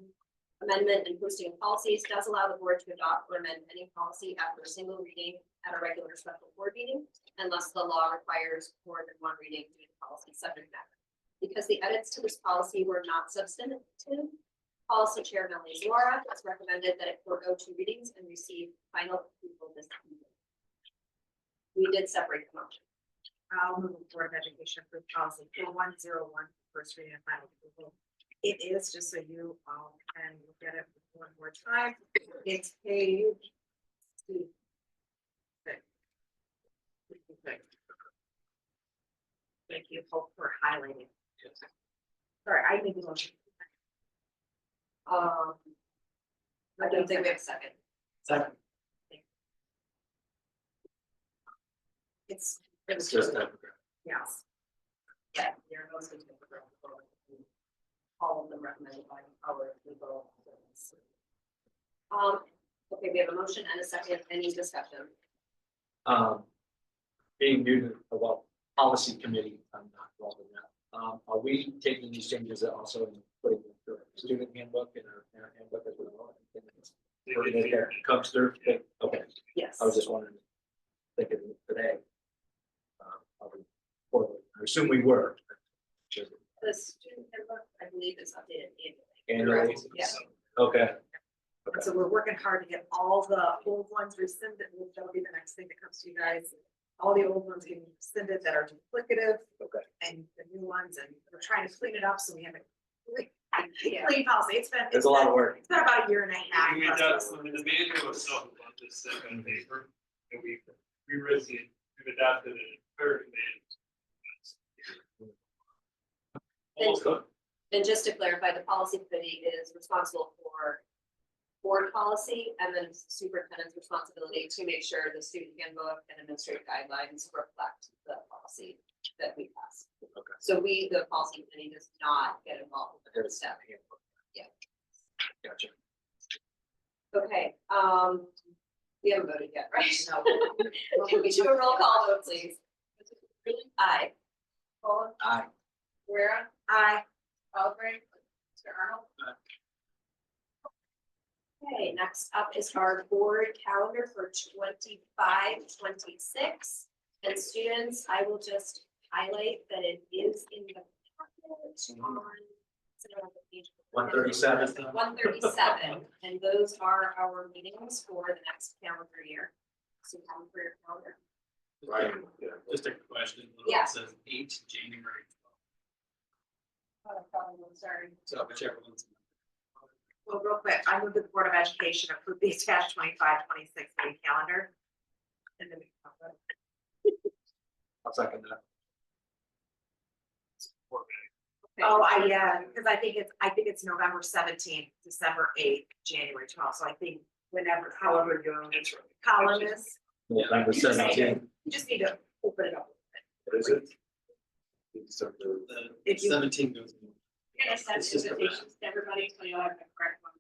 amendment, and posting of policies does allow the board to adopt or amend any policy after a single reading at a regular special board meeting, unless the law requires more than one reading to the policy subject matter. Because the edits to this policy were not substantive, Policy Chair Melanie Zora has recommended that it forego 2 readings and receive final approval this evening. We did separate the motion. I'll move the Board of Education approve policy 4101 first reading and final approval. It is, just so you all can look at it one more time. It's page. Thank you, Hope, for highlighting. Sorry, I need to. I don't think we have a second. Second. It's Just that. yes. Yeah, you're mostly. All recommended by our legal. service. Okay, we have a motion and a second, any discussion? Being new to, well, policy committee, I'm not involved in that. Are we taking these changes also and putting the student handbook in our handbook as well? If that comes through, okay, Yes. I was just wondering, thinking today. Are we forward? I assume we were. The student handbook, I believe, is updated Annually? Yeah. Okay, And so we're working hard to get all the old ones rescinded, which that'll be the next thing that comes to you guys. All the old ones getting rescinded that are duplicative. Okay. And the new ones, and we're trying to clean it up, so we have a Yeah. clean policy. It's there's a lot of work. It's been about a year and a half. We got, I mean, the manual itself on this thick on paper, and we've adapted it very And, and just to clarify, the policy committee is responsible for board policy and then superintendent's responsibility to make sure the student handbook and administrative guidelines reflect the policy that we pass. Okay. So we, the policy committee, does not get involved with the step. Yeah. Gotcha. Okay, we haven't voted yet, right? No. Can we do a roll call vote, please? Aye. Paula? Aye. Guerra? Aye. Albright? Mr. Arnold? Aye. Okay, next up is our board calendar for 25-26. And students, I will just highlight that it is in the packet on. 137. 137, and those are our meetings for the next calendar year. So come for your calendar. Right. Just a question. Yeah. It says 8 January. Sorry. So whichever one's. Well, real quick, I move the Board of Education approve the attached 25-26 meeting calendar. And then we can talk about it. I'll second that. Oh, because I think it's November 17th, December 8th, January 12th, so I think whenever, however your That's right. column is, November 17th. you just need to open it up. What is it? The If you- 17 goes. I'm gonna send It's just a invitations to everybody, so you'll have the correct one.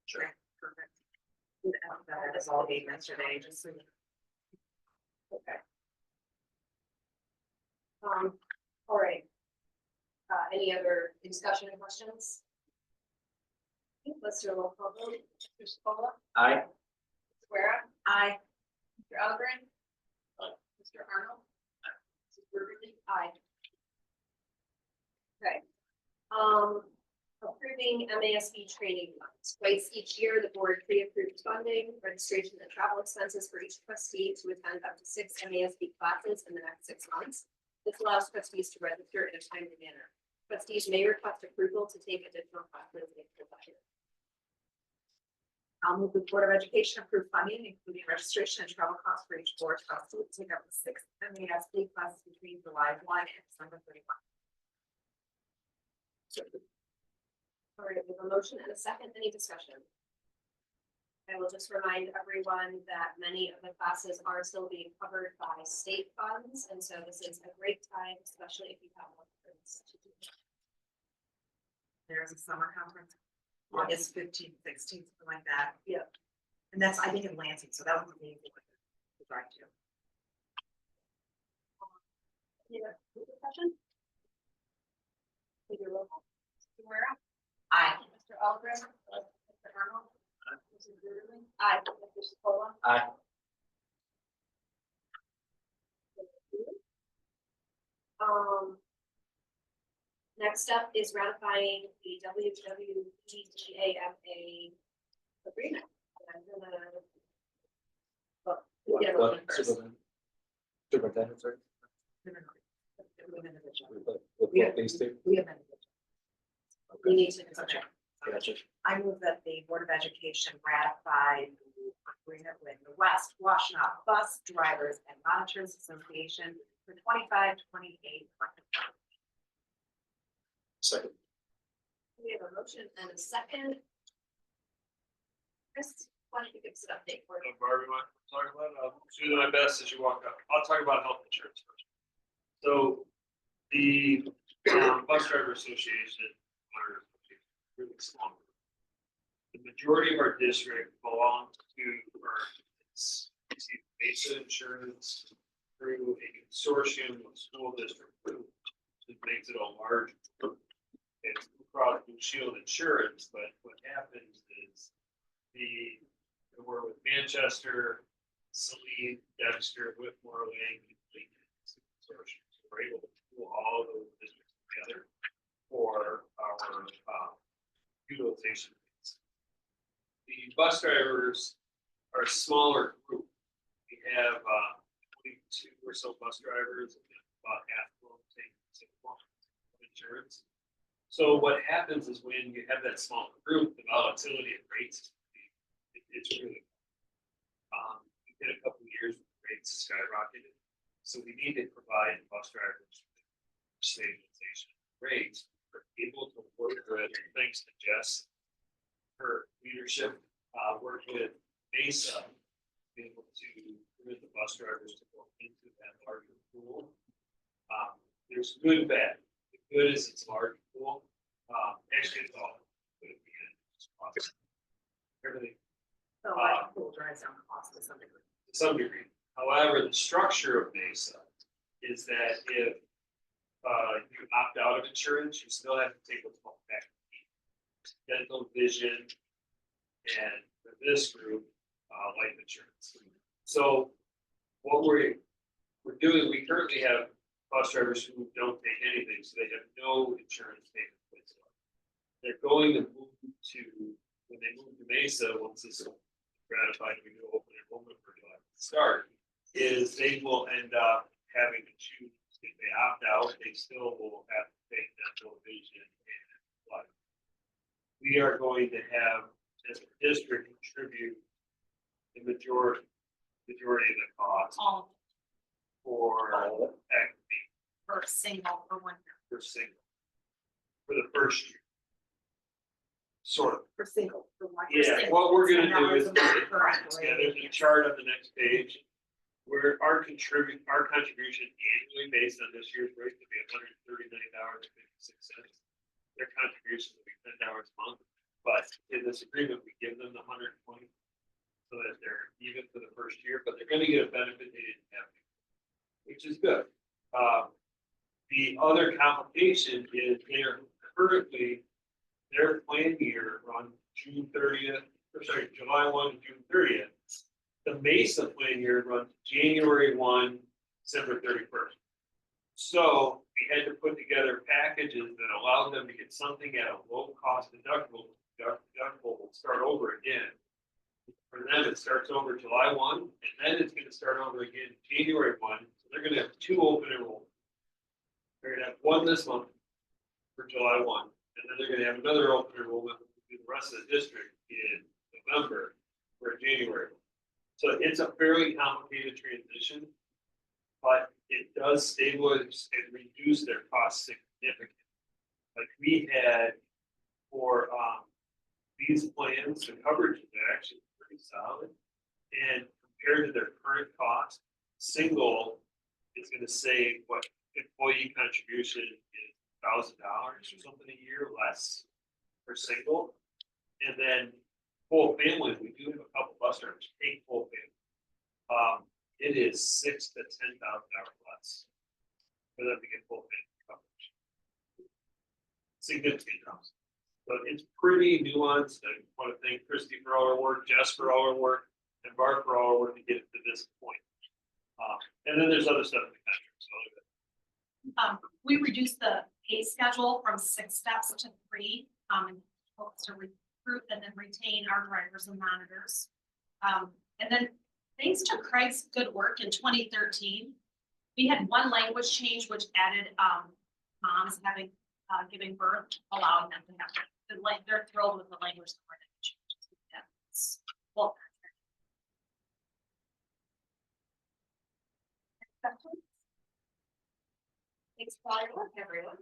Sure, perfect. That is all game yesterday, just so. Okay. All right. Any other discussion or questions? Okay, let's do a roll call vote. Mr. Spola, Aye. Mr. Guerra, Aye. Mr. Algren. Mr. Arnold. Mrs. Burgundy. Aye. Okay. Approving MASB training funds. Twice each year, the board pre-approves funding, registration and travel expenses for each trustee to attend up to 6 MASB classes in the next 6 months. This allows trustees to register in a timely manner. Trustees may request approval to take additional classes if desired. I'll move the Board of Education approve funding, including registration and travel costs for each board trustee to take up to 6 MASB classes between July 1 and December 31. All right, we have a motion and a second. Any discussion? I will just remind everyone that many of the classes are still being covered by state funds, and so this is a great time, especially if you have one. There's a summer conference, August 15th, 16th, something like that. Yep. And that's, I think, in Lansing, so that was the main thing to drive to. Any other discussion? Take your roll call. Mr. Guerra? Aye. Mr. Algren? Mr. Arnold? Mrs. Burley? Aye. Mr. Secola? Aye. Next up is ratifying the WWEGAFA agreement. And I'm gonna. Well, we get a motion first. Superintendent, sorry. No. We have individual. With these two. We have individual. We need to. Gotcha. Gotcha. I move that the Board of Education ratify the agreement with the West Washtenaw Bus Drivers and Monitors Association for 25-28. Second. We have a motion and a second. Chris, why don't you give us an update for it? Barbie, want to talk about it? I'll do my best as you walk up. I'll talk about health insurance first. So the bus driver association, or really small. The majority of our district belongs to our Mesa Insurance through a consortium of school district groups. It makes it a large group. It's across Blue Shield Insurance, but what happens is we're with Manchester, Saline, Dexter, Whitmore, Lane, consortium. So we're able to pull all of those districts together for our utilization. The bus drivers are a smaller group. We have 22 or so bus drivers, and about half of them take insurance. So what happens is when you have that small group, the volatility of rates, it's really, we did a couple of years with rates skyrocketed. So we need to provide bus drivers stabilization rates. We're able to work with, thanks to Jess, her leadership, work with Mesa, be able to permit the bus drivers to go into that larger pool. There's good and bad. The good is it's a large pool. Actually, it's all good at the end. Everything So like pool drives down the cost to some degree. to some degree. However, the structure of Mesa is that if you opt out of insurance, you still have to take what's called back dental, vision, and for this group, life insurance. So what we're doing, we currently have bus drivers who don't take anything, so they have no insurance payment whatsoever. They're going to move to, when they move to Mesa, once this is ratified, we go open enrollment for July start, is they will end up having to choose, if they opt out, they still will have to take dental, vision, and life. We are going to have, as a district, contribute the majority of the cost All for activity for single for 1 year. for single, for the first year. Sort of. For single, for one. Yeah, what we're gonna do is, Correct. yeah, there's a chart on the next page. Where our contribution annually based on this year's rate will be $139.56. Their contribution will be $10 a month, but in this agreement, we give them the 120. So that they're even for the first year, but they're gonna get a benefit they didn't have, which is good. The other complication is they're currently, their plan year run June 30th, or sorry, July 1 to June 30th. The Mesa plan year runs January 1, December 31st. So we had to put together packages that allowed them to get something at a low cost deductible. Deductible will start over again. For them, it starts over July 1, and then it's gonna start over again January 1. So they're gonna have 2 open enrollments. They're gonna have one this month for July 1, and then they're gonna have another open enrollment through the rest of the district in November for January. So it's a fairly complicated transition, but it does stabilize and reduce their costs significantly. Like we had for these plans, the coverage is actually pretty solid. And compared to their current cost, single is gonna save what employee contribution is $1,000 or something a year less for single. And then full families, we do have a couple bus drivers take full family. It is $6,000 to $10,000 less for them to get full family coverage. Significant drops. But it's pretty nuanced. I want to thank Christy for all her work, Jess for all her work, and Bart for all her work to get it to this point. And then there's other stuff in the contract. So We reduced the pay schedule from 6 steps to 3, and hopes to recruit and then retain our drivers and monitors. And then thanks to Craig's good work in 2013, we had one language change which added moms having giving birth, allowing them to have they're thrilled with the language changes. Well, Thanks for all your work, everyone.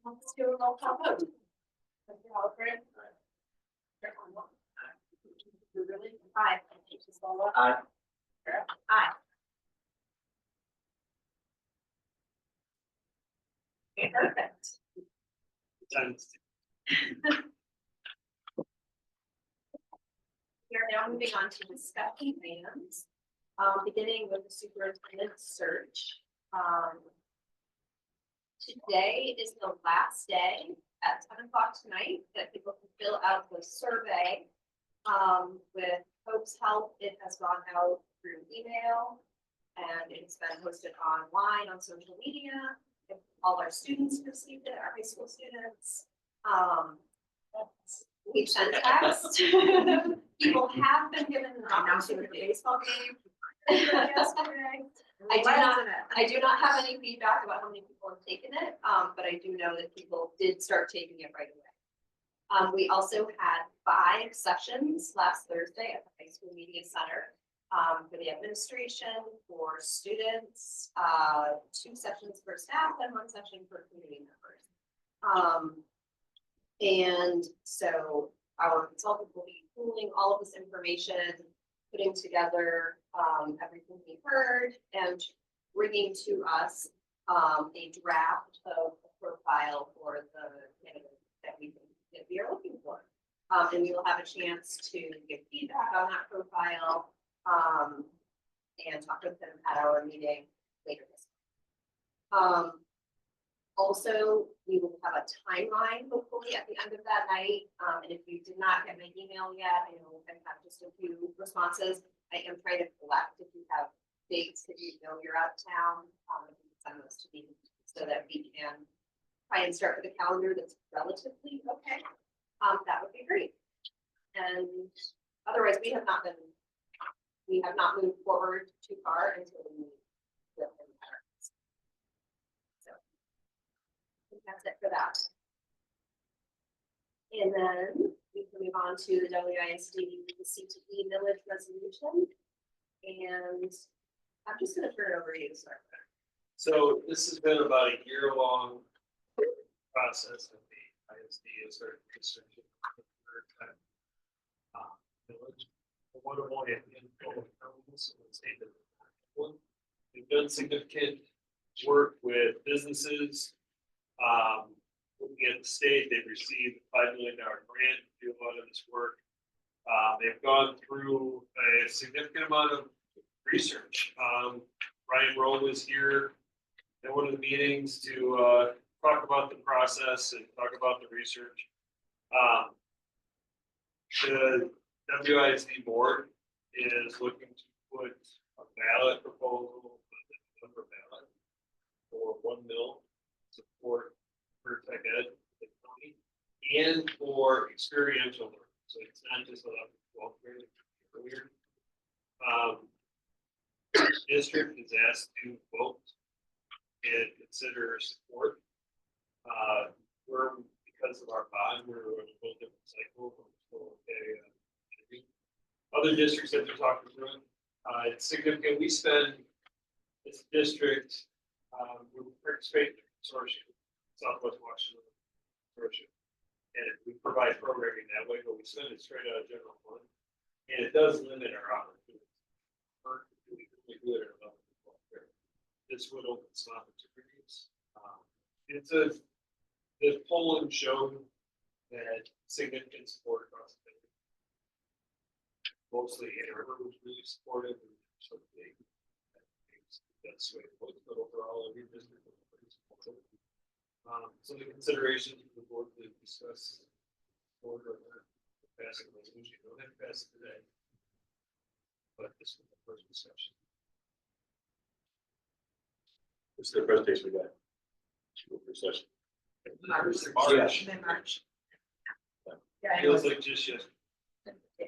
Let's do a roll call vote. Mr. Halpern. Aye. Aye. Aye. Okay, perfect. Tense. We are now moving on to discussion items, beginning with the superintendent search. Today is the last day at 10 o'clock tonight that people can fill out the survey. With Hope's help, it has gone out through email and it's been posted online on social media. All our students received it, our high school students. We've sent text. People have been given an opportunity to baseball game. Yesterday. I do not have any feedback about how many people have taken it, but I do know that people did start taking it right away. We also had 5 sessions last Thursday at the high school media center for the administration, for students, 2 sessions for staff and 1 session for community members. And so our consultant will be pooling all of this information, putting together everything we heard and bringing to us a draft of the profile for the candidate that we are looking for. And we will have a chance to give feedback on that profile and talk with them at our meeting later this month. Also, we will have a timeline hopefully at the end of that night. And if you did not get my email yet, I know I have just a few responses. I am trying to collect if you have dates that you know you're out of town, if you can send those to me so that we can try and start with a calendar that's relatively okay. That would be great. And otherwise, we have not moved forward too far until we meet with them. So I think that's it for that. And then we can move on to the WISD CTE millage resolution. And I'm just going to turn it over to you to start. So this has been about a year-long process of the ISD is sort of researching village. One of one at the end of the we've done significant work with businesses. Looking at the state, they've received a $5 million grant to do a lot of this work. They've gone through a significant amount of research. Ryan Rowe was here at one of the meetings to talk about the process and talk about the research. The WISD board is looking to put a ballot proposal, number ballot for 1 mil support for tech ed in the county and for experiential learning. So it's not just 11, 12 grade earlier. District is asked to vote and consider support. We're, because of our bond, we're in a little different cycle. Other districts that they're talking to, it's significant. We spend, this district, we participate in the consortium, Southwest Washington Consortium. And we provide programming that way, but we spend it straight out of general fund. And it does limit our opportunities. We do it at a level. This would open some opportunities. The polling showed that significant support across the country. Mostly Ann Arbor was really supportive and so big. That's the way it was, but overall every district was pretty supportive. So the considerations of the board to discuss order passing resolution, you don't have to pass it today. But this was the first discussion. What's the presentation we got? Session. March. Mid-March. Feels like just yesterday.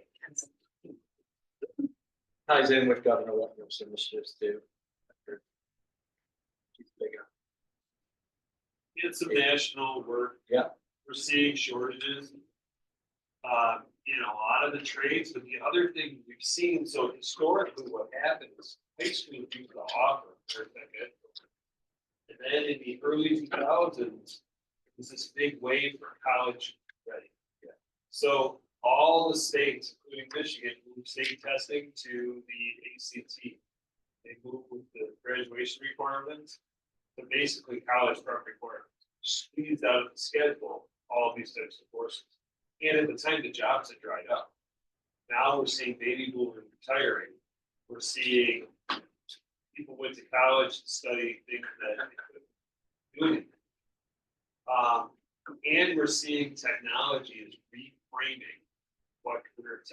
Ties in with Governor Whitmer's initiatives too. It's some national work. Yeah. We're seeing shortages. You know, a lot of the trades, but the other thing we've seen, so historically what happens, high school used to offer. And then in the early 2000s, it was this big wave for college ready. Yeah. So all the states, including Michigan, moved state testing to the ACT. They moved with the graduation requirements to basically college prep requirements. Squeezed out of the schedule all of these types of courses. And at the time, the jobs had dried up. Now we're seeing baby boomers retiring. We're seeing people went to college to study things that they couldn't do anything. And we're seeing technology is reframing what careers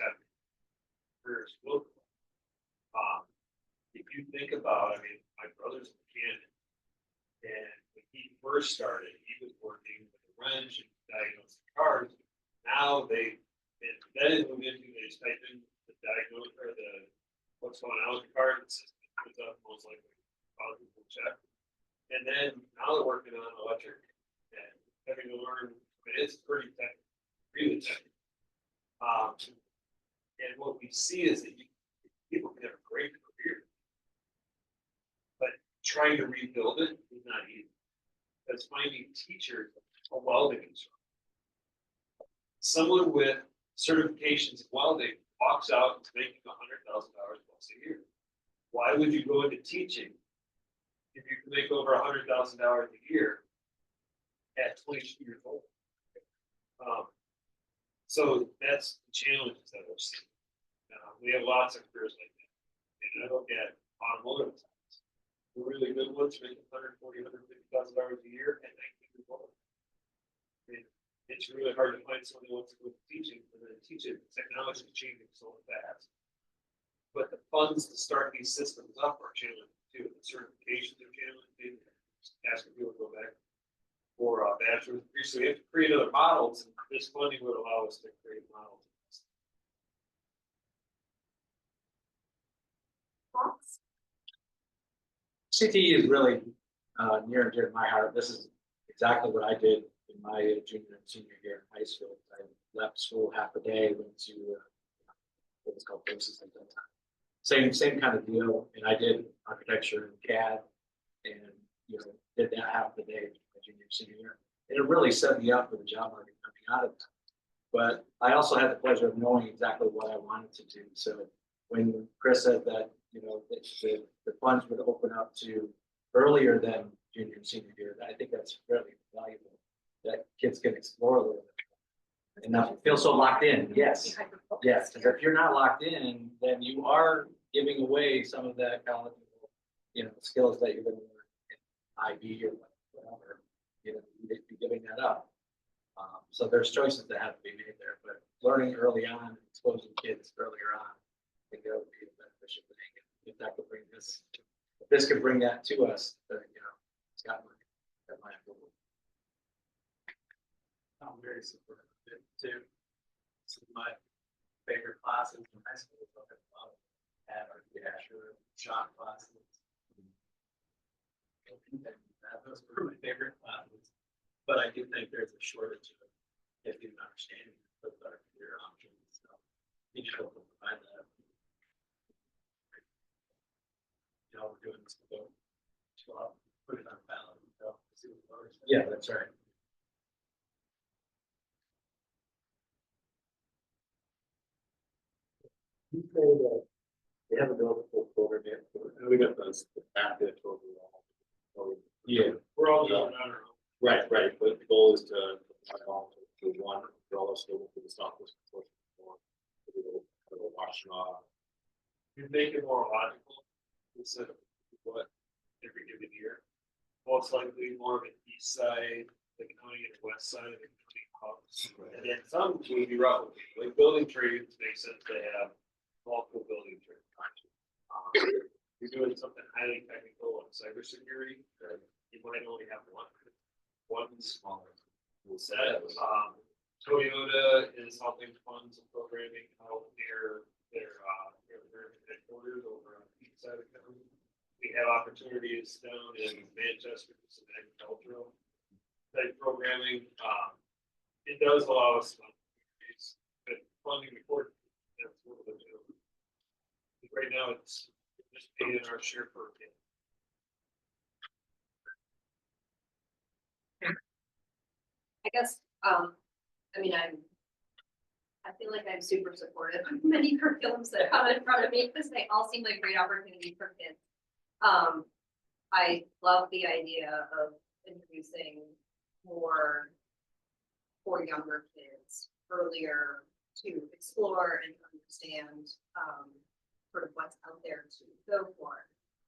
look like. If you think about, I mean, my brother's a mechanic. And when he first started, he was working with a wrench and diagnosing cars. Now then it moved into, they just type in the diagnose or the, what's going on with the car, and the system comes up most likely, people check. And then now they're working on electric and having to learn, it's pretty technical, really technical. And what we see is that people can have a great career, but trying to rebuild it is not easy. Because finding teachers, a welding instructor, someone with certifications in welding walks out and is making $100,000 plus a year. Why would you go into teaching if you can make over $100,000 a year at 22 years old? So that's the challenges that we're seeing. We have lots of careers like that. And I look at automotive types. The really good ones make $140,000, $150,000 a year at 19 years old. I mean, it's really hard to find someone who wants to go to teaching, and then teaching technology is changing so fast. But the funds to start these systems up are challenging too. The certifications are challenging. Asking people to go back for a bachelor's degree. So we have to create other models, and this funding would allow us to create models. CTE is really near and dear to my heart. This is exactly what I did in my junior and senior year in high school. I left school half a day, went to what was called courses at that time. Same kind of deal. And I did architecture and CAD, and did that half the day my junior and senior year. And it really set me up for the job market coming out of that. But I also had the pleasure of knowing exactly what I wanted to do. So when Chris said that, the funds would open up to earlier than junior and senior year, I think that's really valuable, that kids can explore a little bit and not feel so locked in. Yes, because if you're not locked in, then you are giving away some of that college, skills that you're going to learn in IB or whatever. You'd be giving that up. So there's choices that have to be made there, but learning early on, exposing kids earlier on, I think that would be a beneficial thing. If that could bring this, if this could bring that to us, then, it's got my approval. I'm very supportive of it too. Some of my favorite classes in high school was like at architecture, shop classes. Those were my favorite classes. But I do think there's a shortage of getting an understanding of our career options. So being able to provide that. We're doing this to go put it on ballot. See what the voters say. Yeah, that's right. You say that they have a bill for program yet. We got those active overall. Yeah. We're all doing on our own. Right, but the goal is to all to one, for all us to look for the Southwest portion more. Wash off. You make it more logical instead of what every given year. Most likely more of an east side, the county, and west side of the county hubs. And then some will be roughly, like building trades, makes sense to have multiple building trades. You're doing something highly technical on cybersecurity, you might only have one smaller set. Toyota is helping fund some programming out their headquarters over on the east side of the county. We have opportunities down in Manchester for some agricultural type programming. It does allow us but funding the court. That's what we're doing. Right now, it's just paying our share per kid. I guess, I feel like I'm super supportive of many curriculums that come in front of me because they all seem like great opportunities for kids. I love the idea of introducing more for younger kids earlier to explore and to understand, sort of what's out there to go for.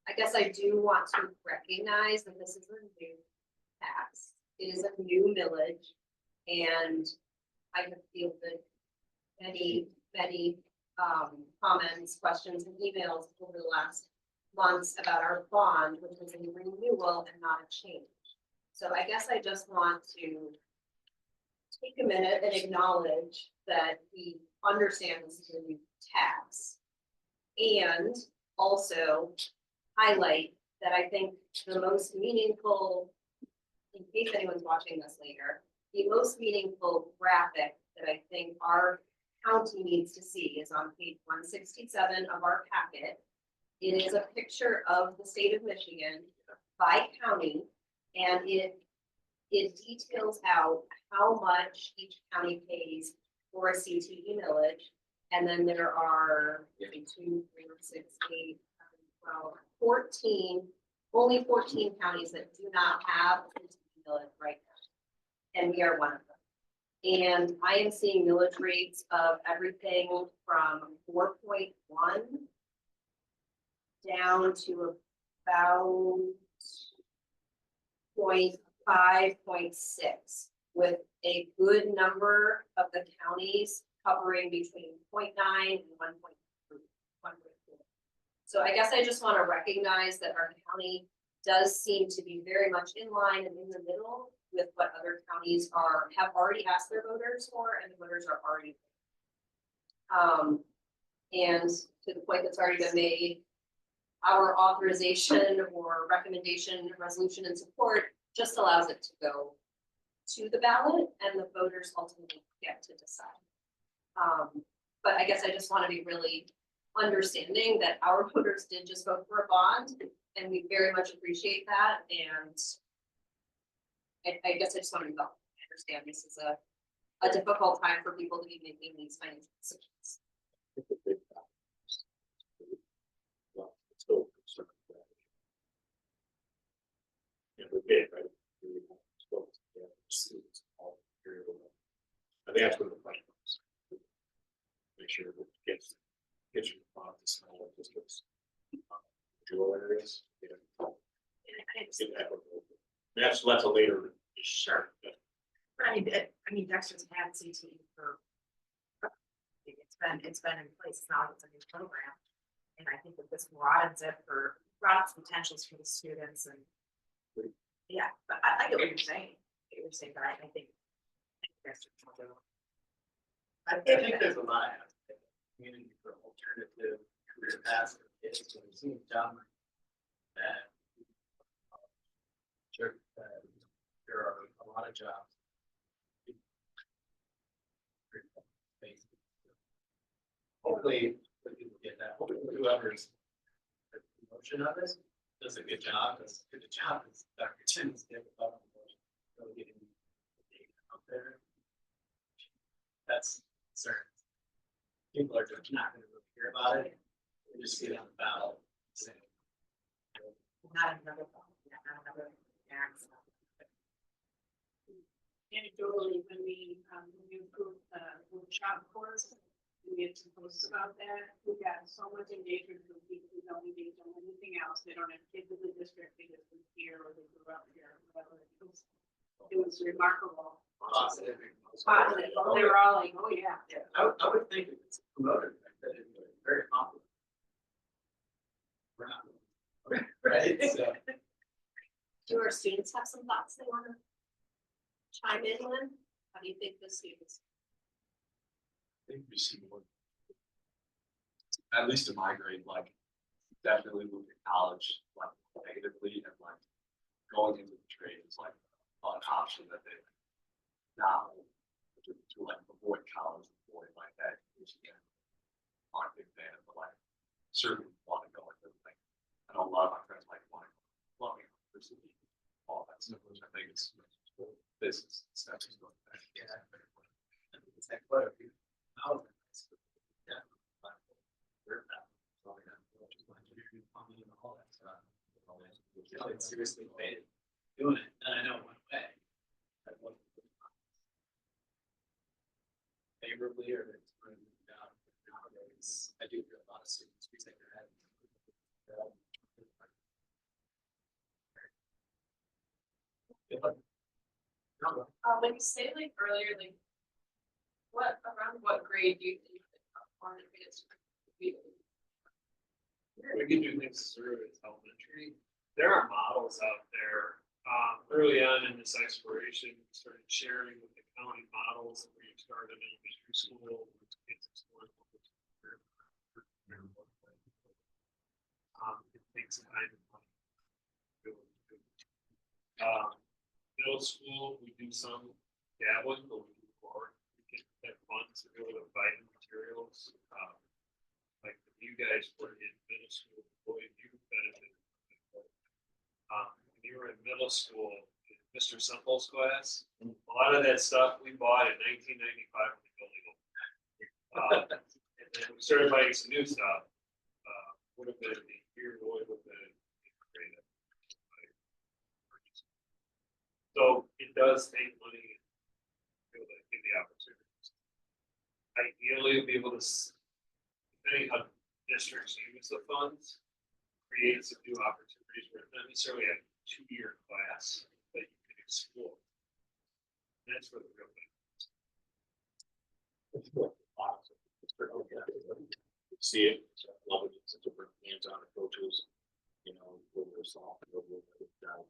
I guess I do want to recognize that this is a new tax. It is a new millage, and I have fielded many, comments, questions, and emails over the last months about our bond, which is a renewal and not a change. So I guess I just want to take a minute and acknowledge that we understand this is a new tax. And also highlight that I think the most meaningful, in case anyone's watching this later, the most meaningful graphic that I think our county needs to see is on page 167 of our packet. It is a picture of the state of Michigan by county, and it details out how much each county pays for a CTE millage. And then there are 2, 3, 6, 8, 12, 14, only 14 counties that do not have a CTE millage right now. And we are one of them. And I am seeing millage rates of everything from 4.1 down to about 0.5, 0.6, with a good number of the counties covering between 0.9 and 1.3. So I guess I just want to recognize that our county does seem to be very much in line and in the middle with what other counties have already asked their voters for, and the voters are already. And to the point that's already been made, our authorization or recommendation, resolution and support just allows it to go to the ballot and the voters ultimately get to decide. But I guess I just want to be really understanding that our voters did just vote for a bond, and we very much appreciate that. And I guess I just want to understand this is a difficult time for people to be making these financial decisions. I think that's what the question was. Make sure that gets your thoughts, smaller districts. Rural areas. That's a later. Sure. But I mean, Dexter's had CTE for. It's been in place, it's not, it's a new program. And I think that this broadens potentials for the students and. Yeah, but I get what you're saying, but I think. Dexter's will do. I think there's a lot of community for alternative career paths for kids, so we've seen John that. Sure, there are a lot of jobs. Hopefully, when people get that, hopefully whoever's the promotion of this does a good job, as good a job as Dr. Tim's did about really getting the data out there. That's certain. People are just not gonna really hear about it. They just see it on the ballot. Saying, Not another problem, not another tax. Anecdotally, when we approved the workshop course, we had to post about that. We got so much engagement from people who don't engage on anything else. They don't have kids in the district, they just live here or they grew up here, or whatever. It was remarkable. positive. Positive. They were all like, oh, yeah. Yeah, I would think if it's promoted, that it would be very popular. Right, so. Do our students have some thoughts they want to chime in on? How do you think the students? I think we see more. At least in my grade, like definitely moving to college, like negatively and like going into the trade is like an option that they now to like avoid college, avoid like that. I'm a big fan of, but like certainly want to go into like I know a lot of my friends like want to go to university, all that stuff, which I think is business steps is going back. Yeah. It's like, what if you, how? Yeah. We're not. All that stuff. It's seriously made doing it, and I know one way. favorably or it's going down nowadays, I do hear a lot of students, we take their head. When you say like earlier, like around what grade do you think that one of it is? We can do things as early as elementary. There are models out there. Early on in this exploration, we started sharing with the county models where you start in elementary school. Kids exploring it takes time. Middle school, we do some dabbling, but we do more. We can have funds to be able to buy the materials. Like you guys were in middle school, boy, you benefited. When you were in middle school, in Mr. Semple's class, a lot of that stuff we bought in 1995 when the building opened. And then we started buying some new stuff. Would have been the year, would have been great. So it does take money to be able to give the opportunities. Ideally, be able to, depending how districts use the funds, create some new opportunities where it's not necessarily a 2-year class that you can explore. That's where the real thing is. See it, love it, it's different hands-on approaches, you know, whether it's soft, whether it's down.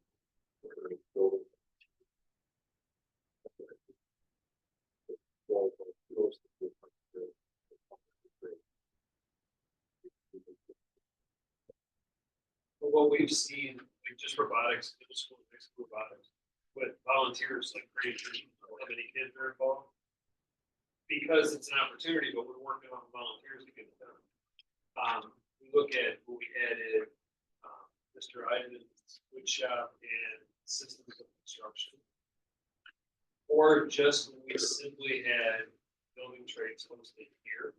But what we've seen, like just robotics, middle school, high school robotics, with volunteers like crazy, how many kids are involved. Because it's an opportunity, but we're working on volunteers to get it done. We look at what we added, Mr. Iden's wood shop and systems of construction. Or just when we simply had building trades hosted here,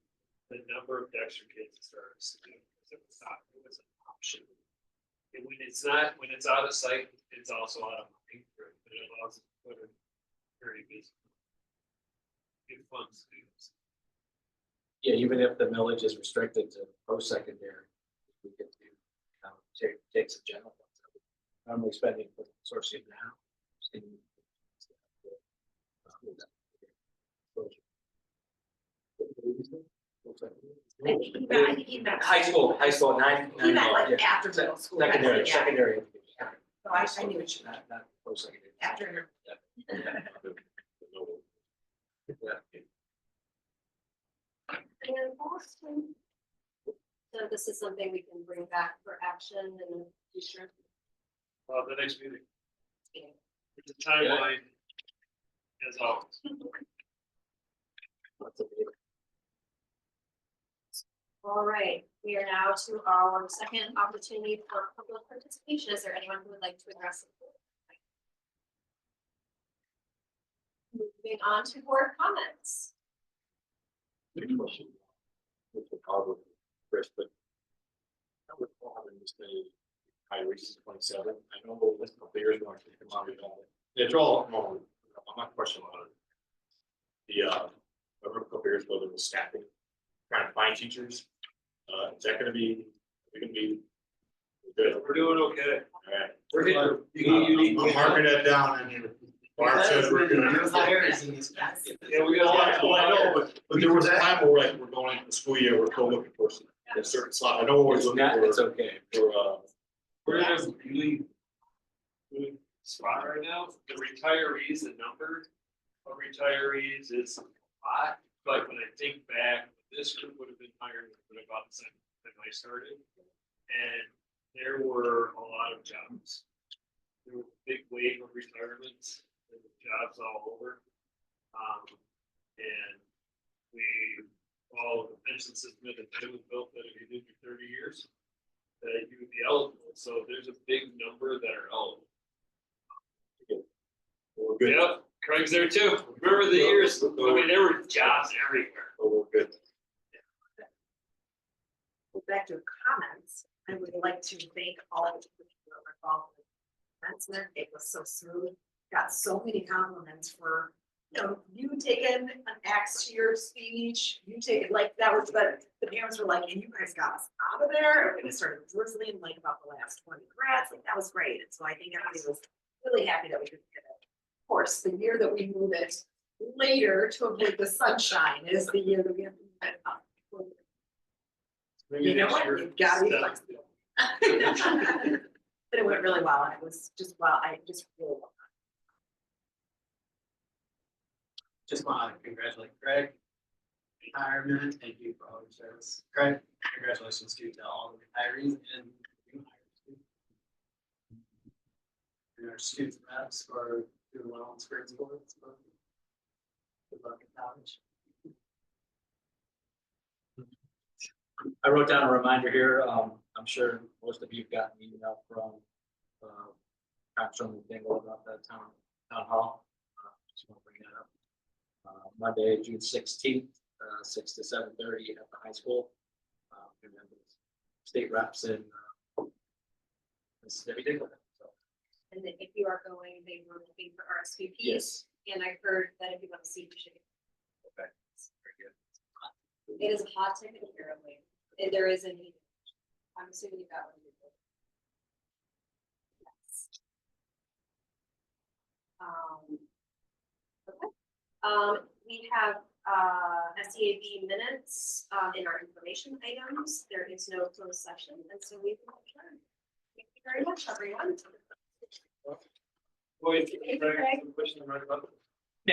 the number of extra kids started to do, because it was an option. And when it's not, when it's out of sight, it's also out of money, but it allows us to put it very busy. Good fun students. Yeah, even if the millage is restricted to post-secondary, we get to take some general funds. Normally spending for sourcing now. I think he meant. High school, nine. He meant like yeah. after middle school. Secondary, Yeah. secondary. So I knew what you meant, Not post-secondary. after. And Boston. So this is something we can bring back for action in the future. The next meeting. There's a timeline. As always. All right, we are now to our second opportunity for public participation. Is there anyone who would like to address the board? Moving on to board comments. Chris, but I would call having this day, high reaches 27. I know this couple years ago, actually, come out with all. It's all, I'm not questioning about it. Remember a couple years ago, there was staffing, trying to find teachers. Is that gonna be, we're gonna be good? We're doing okay. All right. We're hitting. I'm marking that down and then. Barb says we're good. Yeah, we got a lot. I know, but there was a time where like, we're going into the school year, we're still looking for a certain slot. I know we're always It's looking not, for. it's okay. We're in a really good spot right now. The retirees, the number of retirees is a lot, but when I think back, this group would have been hired at about the same time I started. And there were a lot of jobs. There was a big wave of retirements, there were jobs all over. And we, all the pension system that was built that if you did for 30 years, that you would be eligible. So there's a big number that are eligible. We're good. Yep, Craig's there too. Remember the years, I mean, there were jobs everywhere. We're good. Back to comments, I would like to thank all of the people that were involved in the commencement. It was so smooth, got so many compliments for you taking an axe to your speech, you take it, like, that was, the parents were like, and you guys got us out of there, and it started drizzling like about the last 20 grads, like, that was great, and so I think everybody was really happy that we could get it. Of course, the year that we move it later to avoid the sunshine is the year that we have to move it up. Maybe You know next what? year, You've gotta be step- flexible. But it went really well, and it was just, well, I just really love Just want to congratulate Craig. Retirement, thank you for all your service. Craig, congratulations to all the retirees and new hires. And our student reps for doing well in spring sports. Good luck in college. I wrote down a reminder here. I'm sure most of you've gotten an email from, Comptroller Dingle about that town hall. Just want to bring that up. Monday, June 16th, 6 to 7:30 at the high school. And then the state reps and Mississippi Dingle. So, And then if you are going, they were looking for RSVPs. yes. And I heard that if you want to see, you should. Okay. Very good. It is a hot ticket apparently, and there is a need. I'm assuming you got one. Yes. Okay. We have, SEAB minutes, in our information items. There is no closed session, and so we can adjourn. Thank you very much, everyone. Wait, Thank you, Craig, Craig. some question right about